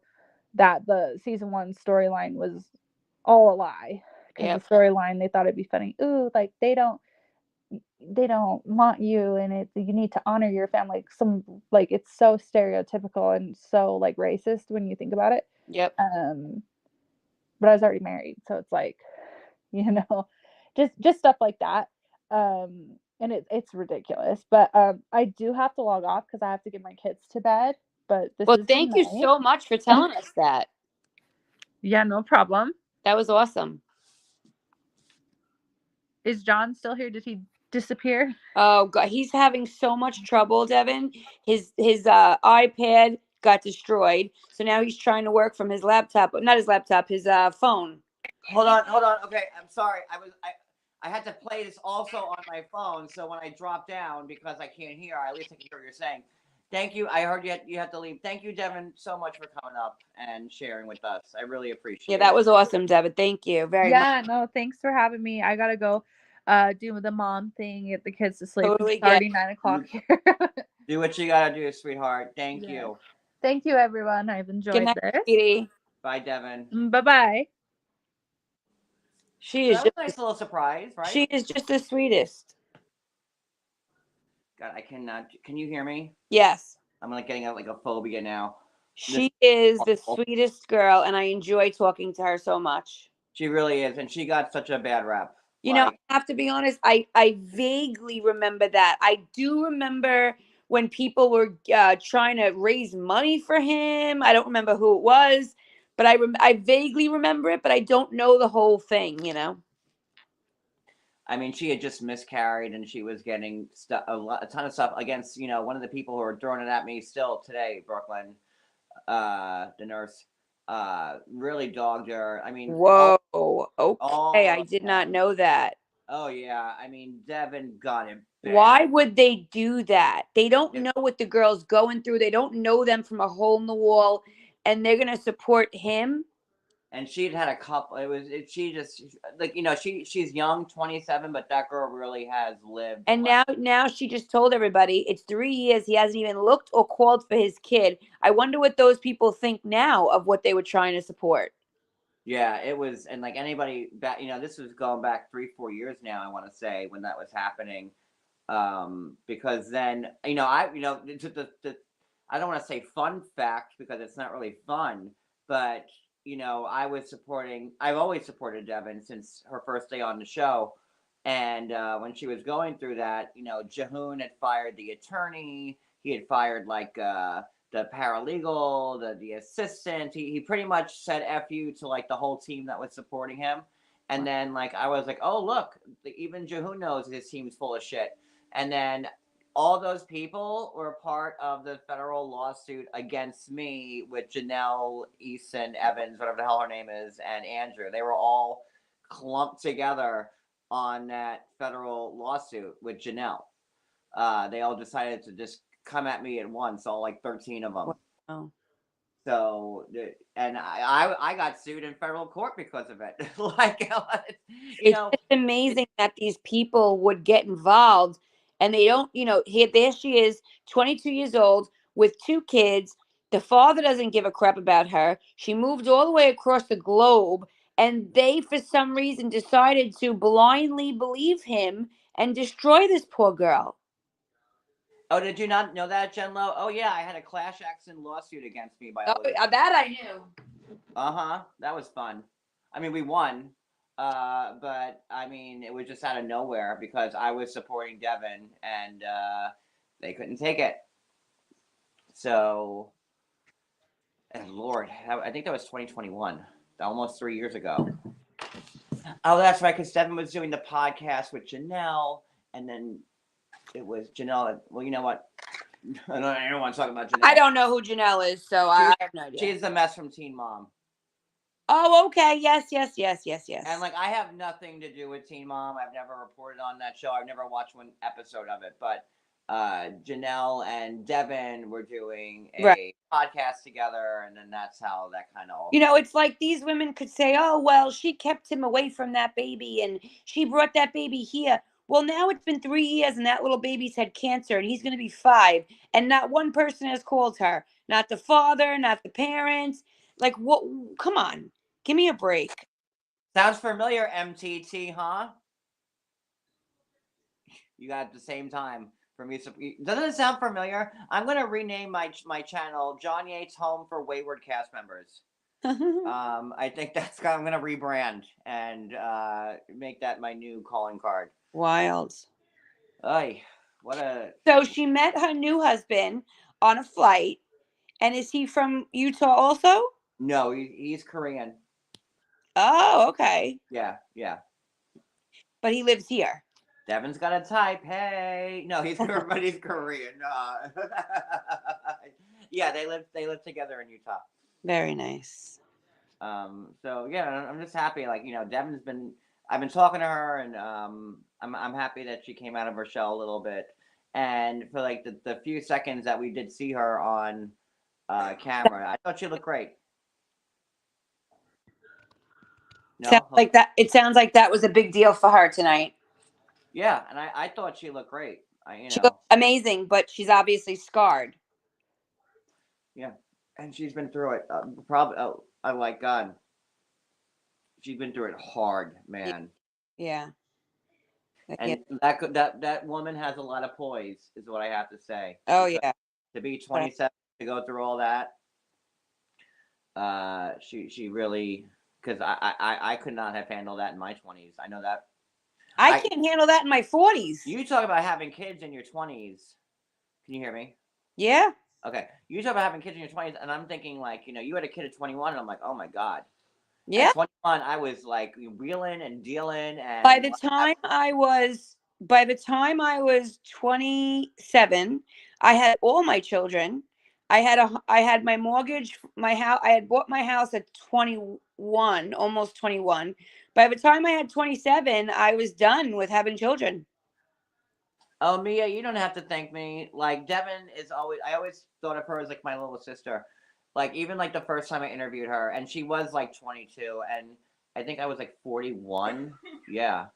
that the season 1 storyline was all a lie, because the storyline, they thought it'd be funny. Ooh, like they don't want you, and you need to honor your family. Like it's so stereotypical and so like racist when you think about it. Yep. But I was already married, so it's like, just stuff like that. and it's ridiculous. But I do have to log off because I have to get my kids to bed. But this Well, has thank been you nice. so much for telling us that. Yeah, no problem. That was awesome. Is John still here? Did he disappear? Oh God, he's having so much trouble, Deavan. His iPad got destroyed, so now he's trying to work from his laptop, not his laptop, his phone. Hold on. Okay, I'm sorry. I had to play this also on my phone, so when I drop down because I can't hear, at least I can hear what you're saying. Thank you. I heard you had to leave. Thank you, Deavan, so much for coming up and sharing with us. I really appreciate Yeah, it. that was awesome, Deavan. Thank you very much. Yeah, no, thanks for having me. I gotta go do the mom thing, get the kids to sleep. Totally It's already 9 o'clock here. Do what you gotta do, sweetheart. Thank Yeah. you. Thank you, everyone. I've Good enjoyed night, this. sweetie. Bye, Deavan. Bye-bye. She So is that was just a nice little surprise, right? she is just the sweetest. God, I cannot. Can you hear me? Yes. I'm like getting like a phobia now. She is the sweetest girl, and I enjoy talking to her so much. She really is, and she got such a bad rap. You know, I have to be honest, I vaguely remember that. I do remember when people were trying to raise money for him. I don't remember who it was, but I vaguely remember it, but I don't know the whole thing, you know? I mean, she had just miscarried, and she was getting a ton of stuff against, one of the people who are throwing it at me still today, Brooklyn, the nurse, really dogged her. I mean, Whoa. all Okay, I of did them. not know that. Oh yeah, I mean, Deavan got him bad. Why would they do that? They don't know what the girl's going through. They don't know them from a hole in the wall, and they're going to support him. And she'd had a couple. She just like she's young, 27, but that girl really has lived. And now she just told everybody it's 3 years. He hasn't even looked or called for his kid. I wonder what those people think now of what they were trying to support. Yeah, it was, and like anybody back, this was going back 3-4 years now. I want to say when that was happening, because then I don't want to say fun fact because it's not really fun, but I've always supported Deavan since her first day on the show. And when she was going through that, Jahoon had fired the attorney. He had fired like the paralegal, the assistant. He pretty much said "f you" to like the whole team that was supporting him. And then like I was like, oh look, even Jahoon knows his team's full of shit. And then all those people were part of the federal lawsuit against me with Janelle, Eason, Evans, whatever the hell her name is, and Andrew. They were all clumped together on that federal lawsuit with Janelle. They all decided to just come at me at once, all like 13 of them. Wow. So, and I got sued in federal court because of it. It's just amazing that these people would get involved and they don't, there she is, 22 years old with 2 kids. The father doesn't give a crap about her. She moved all the way across the globe, and they, for some reason, decided to blindly believe him and destroy this poor girl. Oh, did you not know that, Jen Lo? Oh, yeah, I had a class action lawsuit against me by all these. That I knew. Uh-huh. That was fun. I mean, we won. But I mean, it was just out of nowhere because I was supporting Deavan and they couldn't take it. So, and Lord, I think that was 2021, almost 3 years ago. Oh, that's right, because Deavan was doing the podcast with Janelle, and then it was Janelle. Well, you know what? I don't want to talk about Janelle. I don't know who Janelle is, so I have no idea. She's the mess from Teen Mom. Oh, okay. Yes. And like, I have nothing to do with Teen Mom. I've never reported on that show. I've never watched one episode of it. But Janelle and Deavan were doing a podcast together, and then that's how that kind of. It's like these women could say, "Oh, well, she kept him away from that baby, and she brought that baby here." Well, now it's been 3 years, and that little baby's had cancer, and he's going to be 5, and not one person has called her. Not the father, not the parents. Like, what? Come on. Give me a break. Sounds familiar, MTT, huh? You got at the same time for me. Doesn't it sound familiar? I'm going to rename my channel John Yates Home for Wayward Cast Members. I think I'm going to rebrand and make that my new calling card. Wild. Ay, what a So she met her new husband on a flight. And is he from Utah also? no. He's Korean. Oh, okay. Yeah, yeah. But he lives here. Devin's got a type. Hey, no, he's everybody's Korean. Yeah, they live together in Utah. Very nice. So yeah, I'm just happy. Like Devin's been. I've been talking to her, and I'm happy that she came out of her shell a little bit. And for like the few seconds that we did see her on camera, I thought she looked great. Sounds No, like that. It sounds like that was a big deal for her tonight. yeah, and I thought she looked great. She looks amazing, but she's obviously scarred. Yeah, and she's been through it. Probably, oh my God, she's been through it hard, man. Yeah. Yeah. And that woman has a lot of poise, is what I have to say. Oh Because yeah. to be 27 to go through all that, she really, because I could not have handled that in my 20s. I know that. I can't handle that in my 40s. You talk about having kids in your 20s. Can you hear me? Yeah. Okay. You talk about having kids in your 20s, and I'm thinking like, you had a kid at 21, and I'm like, oh my God. Yeah. At 21, I was like wheeling and dealing, and By the time I was 27, I had all my children. I had my mortgage, my house. I had bought my house at 21, almost 21. By the time I had 27, I was done with having children. oh, Mia, you don't have to thank me. Like Devin is always. I always thought of her as like my little sister. Like even like the first time I interviewed her, and she was like 22, and I think I was like 41. Yeah.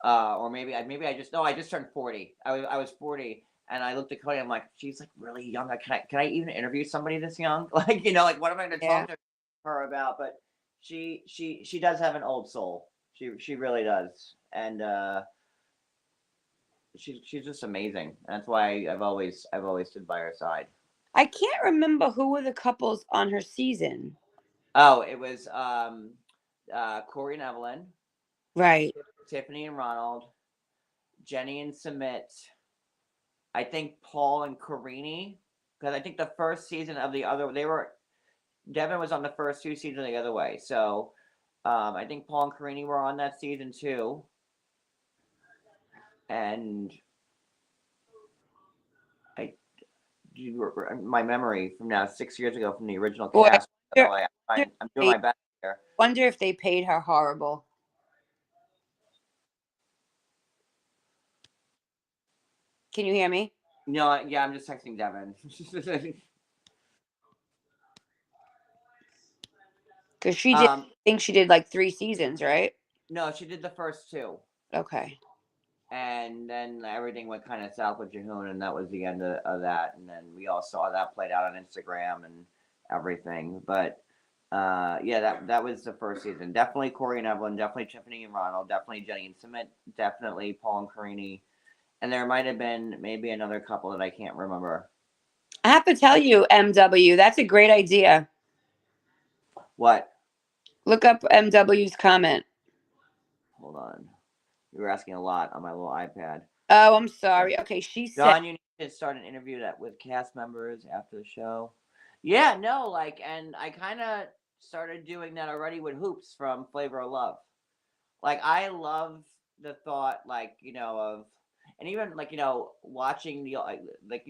Or maybe I just no, I just turned 40. I was 40, and I looked at Cody. I'm like, she's like really young. Like, can I even interview somebody this young? Like like what am I going to talk to her about? But she does have an old soul. She really does, and she's just amazing. That's why I've always stood by her side. I can't remember who were the couples on her season. Oh, it was Corey and Evelyn, Right. Tiffany and Ronald, Jenny and Submit. I think Paul and Karini, because I think the first season of the other Devin was on the first two seasons the other way. So I think Paul and Karini were on that season too. And I my memory from now 6 years ago from the original Boy, cast. So I'm doing my best here. Wonder if they paid her horrible. Can you hear me? No, yeah, I'm just texting Devin. Because she did. I think she did like 3 seasons, right? No, she did the first two. Okay. And then everything went kind of south with Jehoon, and that was the end of that. And then we all saw that played out on Instagram and everything. But yeah, that was the first season. Definitely Corey and Evelyn, definitely Tiffany and Ronald, definitely Jenny and Submit, definitely Paul and Karini. And there might have been maybe another couple that I can't remember. I have to tell you, MW, that's a great idea. What? Look up MW's comment. Hold on. You were asking a lot on my little iPad. Oh, I'm sorry. Okay, she said. John, you need to start an interview with cast members after the show. Yeah, no, like, and I kind of started doing that already with Hoops from Flavor of Love. Like, I love the thought, like, of, and even like, watching the, like,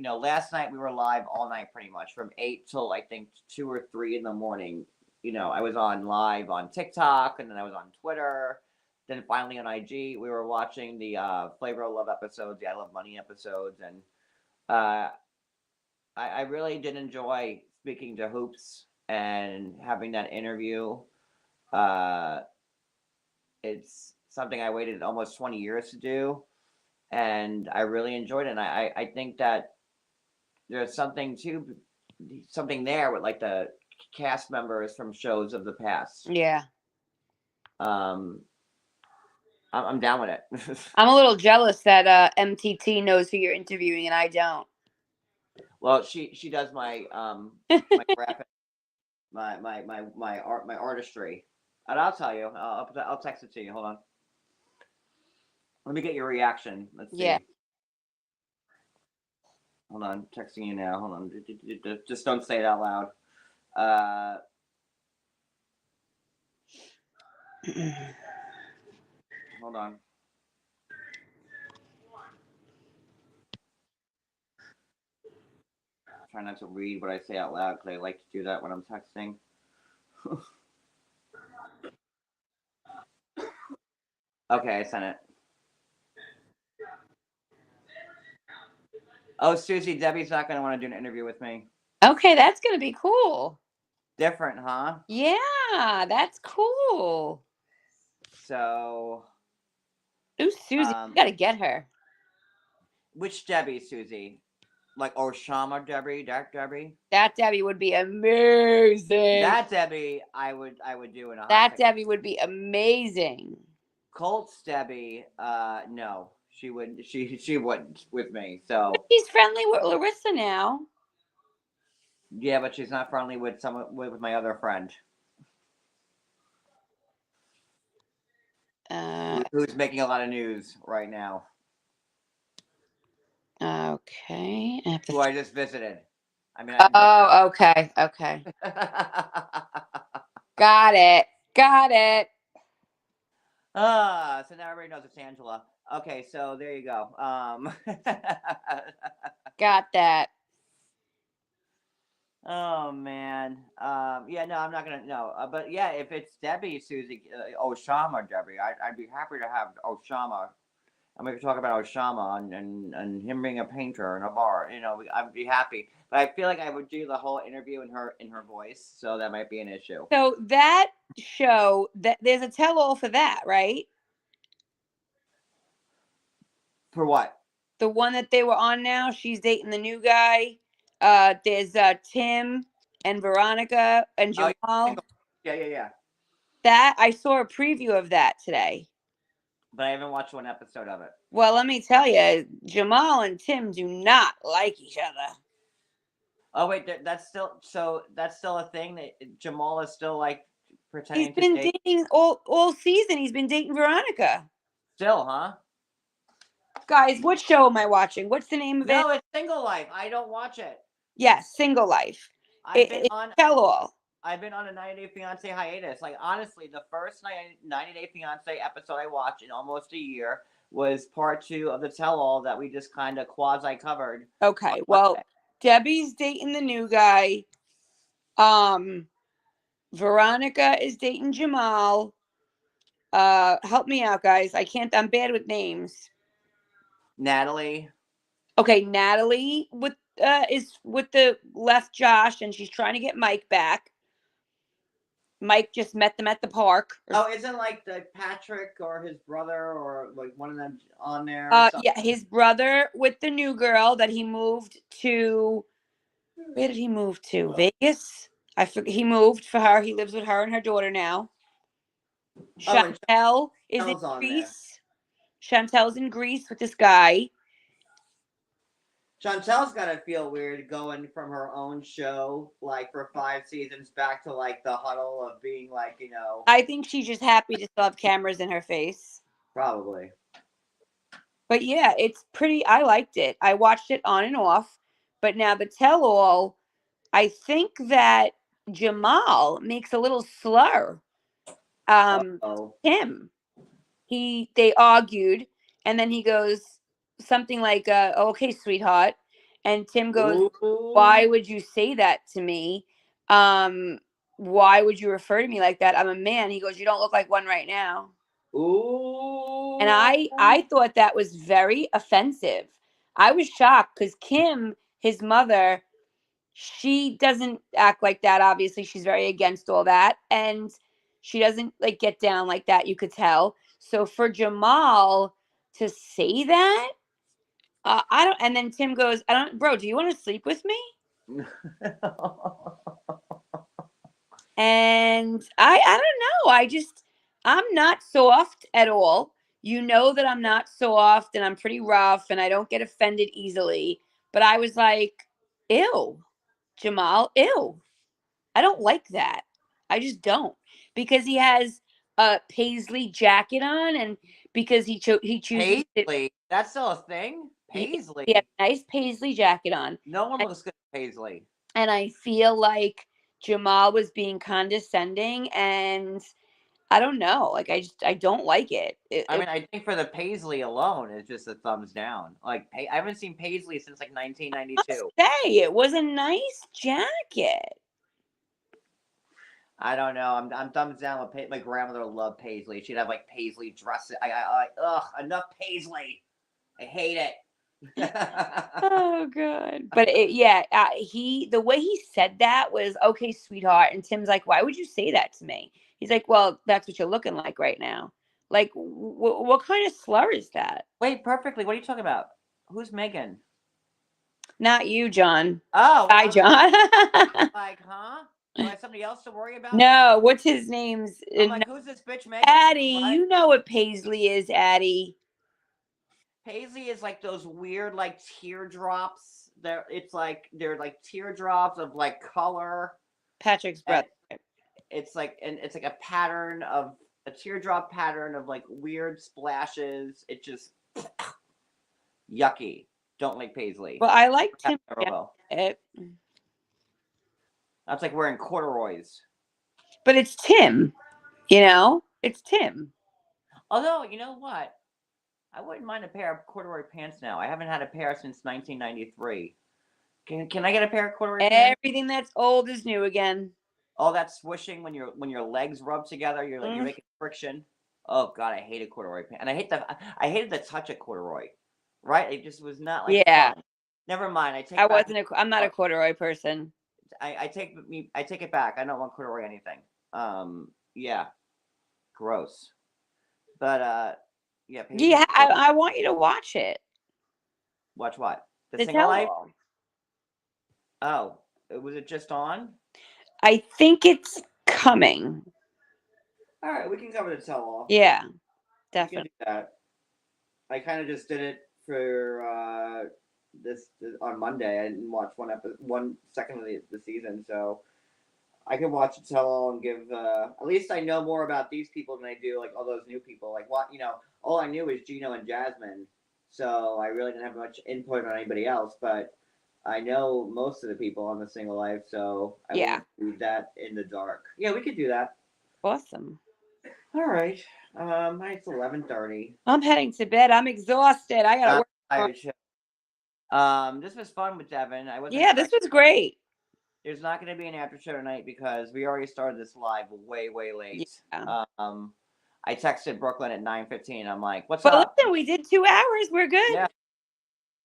last night we were live all night pretty much from 8 till I think 2 or 3 in the morning. I was on live on TikTok, and then I was on Twitter. Then finally on IG, we were watching the Flavor of Love episodes, the I Love Money episodes, and I really did enjoy speaking to Hoops and having that interview. It's something I waited almost 20 years to do, and I really enjoyed it. And I think that there's something there with like the cast members from shows of the past. Yeah. I'm down with it. I'm a little jealous that MTT knows who you're interviewing and I don't. Well, she does my my graphic, my artistry, and I'll tell you. I'll text it to you. Hold on. Let me get your reaction. Let's see. Yeah. Hold on, texting you now. Hold on. Just don't say it out loud. Hold on. Try not to read what I say out loud because I like to do that when I'm texting. Okay, I sent it. Oh, Susie, Debbie's not going to want to do an interview with me. Okay, that's gonna be cool. Different, huh? Yeah, that's cool. So. Ooh, Susie, you gotta get her. Which Debbie, Susie? Like Oshama Debbie, Dark Debbie? That Debbie would be amazing. That Debbie, I would do in a hot That second. Debbie would be amazing. Colt's Debbie, no, she wouldn't. She wouldn't with me. So She's friendly with Larissa now. yeah, but she's not friendly with with my other friend, who's making a lot of news right now. Okay. Who I just visited. I mean. Oh, okay. Got it. So now everybody knows it's Angela. Okay, so there you go. Got that. Oh man. Yeah, no, I'm not gonna no. But yeah, if it's Debbie, Susie, Oshama, Debbie, I'd be happy to have Oshama. And we could talk about Oshama and him being a painter in a bar. You know, I'd be happy. But I feel like I would do the whole interview in her voice, so that might be an issue. So that show, that there's a tell-all for that, right? For what? The one that they were on now. She's dating the new guy. There's Tim and Veronica and Jamal. Yeah. That I saw a preview of that today. But I haven't watched one episode of it. Well, let me tell you, Jamal and Tim do not like each other. Oh wait, that's still a thing that Jamal is still like pretending. He's been dating all season. He's been dating Veronica. Still, huh? Guys, what show am I watching? What's the name of it? No, it's Single Life. I don't watch it. Yes, Single Life. It's tell all. I've been on a 90 Day Fiance hiatus. Like honestly, the first 90 Day Fiance episode I watched in almost a year was part 2 of the tell all that we just kind of quasi covered. Okay, well, Debbie's dating the new guy. Veronica is dating Jamal. Help me out, guys. I'm bad with names. Natalie. Okay, Natalie is with the left Josh, and she's trying to get Mike back. Mike just met them at the park. Oh, isn't like the Patrick or his brother or like one of them on there? Yeah, his brother with the new girl that he moved to. Where did he move to? Vegas? I forget. He moved for her. He lives with her and her daughter now. Chantel is in Greece. Chantel's in Greece with this guy. Chantel's gotta feel weird going from her own show, like for 5 seasons, back to like the huddle of being like, you know. I think she's just happy to still have cameras in her face. Probably. But yeah, it's pretty. I liked it. I watched it on and off. But now the tell-all, I think that Jamal makes a little slur. Him. They argued, and then he goes something like, okay, sweetheart. And Tim goes, why would you say that to me? Why would you refer to me like that? I'm a man. He goes, you don't look like one right now. Ooh. And I thought that was very offensive. I was shocked because Kim, his mother, she doesn't act like that. Obviously, she's very against all that. And she doesn't like get down like that, you could tell. So for Jamal to say that, I don't. And then Tim goes, bro, do you want to sleep with me? And I don't know. I'm not soft at all. You know that I'm not soft and I'm pretty rough and I don't get offended easily. But I was like, ew, Jamal, ew. I don't like that. I just don't. Because he has a paisley jacket on and because he chooses Paisley? That's still a thing? Paisley. He had a nice paisley jacket on. No one looks good in Paisley. And I feel like Jamal was being condescending, and I don't know. Like I don't like it. I mean, I think for the Paisley alone, it's just a thumbs down. Like I haven't seen Paisley since like 1992. Say it was a nice jacket. I don't know. I'm thumbs down with my grandmother loved Paisley. She'd have like Paisley dresses. Ugh, enough Paisley. I hate it. Oh god. But the way he said that was, okay, sweetheart. And Tim's like, why would you say that to me? He's like, well, that's what you're looking like right now. Like, what kind of slur is that? Wait, perfectly. What are you talking about? Who's Megan? Not you, John. Oh, Hi, John. like, huh? Do I have somebody else to worry about? No, what's his name's? I'm like, who's this bitch Megan? Addie. What? You know what Paisley is, Addie. Paisley is like those weird like teardrops. They're like teardrops of like color. Patrick's brother. It's like a pattern of a teardrop pattern of like weird splashes. It just yucky. Don't like Paisley. Well, I like Tim. That's like wearing corduroys. But it's Tim. It's Tim. Although, you know what? I wouldn't mind a pair of corduroy pants now. I haven't had a pair since 1993. Can I get a pair of corduroy pants? Everything that's old is new again. All that swishing when your legs rub together, you're making friction. Oh god, I hated corduroy pants, and I hated the touch of corduroy. Right? It just was not like fun. Never mind. I'm not a corduroy person. I take it back. I don't want corduroy anything. Yeah, gross. But yeah. Yeah, I want you to watch it. Watch what? The Single Life? Tell-All. Oh, was it just on? I think it's coming. All right, we can cover the Tell-All. Yeah, We definitely. can do that. I kind of just did it for this on Monday. I didn't watch one second of the season, so I can watch the Tell-All and give. At least I know more about these people than I do like all those new people. Like what all I knew was Gino and Jasmine, so I really didn't have much input on anybody else. But I know most of the people on the Single Life, so I won't do that in the dark. Yeah, we could do that. Awesome. All right. It's 11:30. I'm heading to bed. I'm exhausted. I gotta work. This was fun with Deavan. This was great. There's not going to be an after show tonight because we already started this live way late. Yeah. I texted Brooklyn at 9:15. I'm like, "What's up?" Listen, we did 2 hours. We're good. Yeah.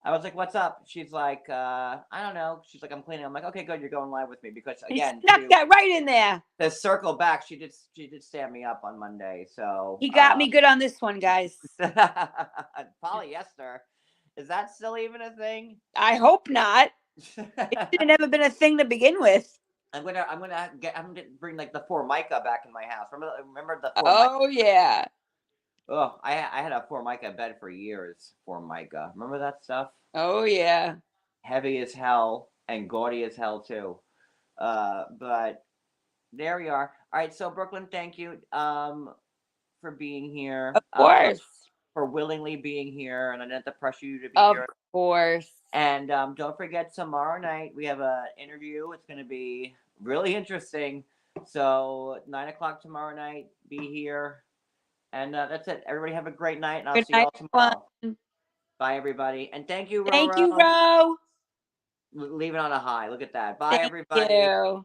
I was like, "What's up?" She's like, "I don't know." She's like, "I'm cleaning." I'm like, "Okay, good. You're going live with me because again, snuck that right in there. To circle back, she did stand me up on Monday, so he got me good on this one, guys. Polyester, is that still even a thing? I hope not. It should have never been a thing to begin with. I'm gonna bring like the Formica back in my house. Remember the Formica? Oh yeah. Oh, I had a Formica bed for years. Formica, remember that stuff? Oh yeah. Heavy as hell and gaudy as hell too. But there we are. All right, so Brooklyn, thank you for being here. Of course. For willingly being here, and I didn't have to pressure you to be here. Of course. And don't forget, tomorrow night we have an interview. It's going to be really interesting. So 9:00 tomorrow night, be here. And that's it. Everybody have a great night, and I'll see you all tomorrow. Bye, everybody. And thank you, Ro. Thank you, Ro. Leave it on a high. Look at that. Bye, everybody. Thank you.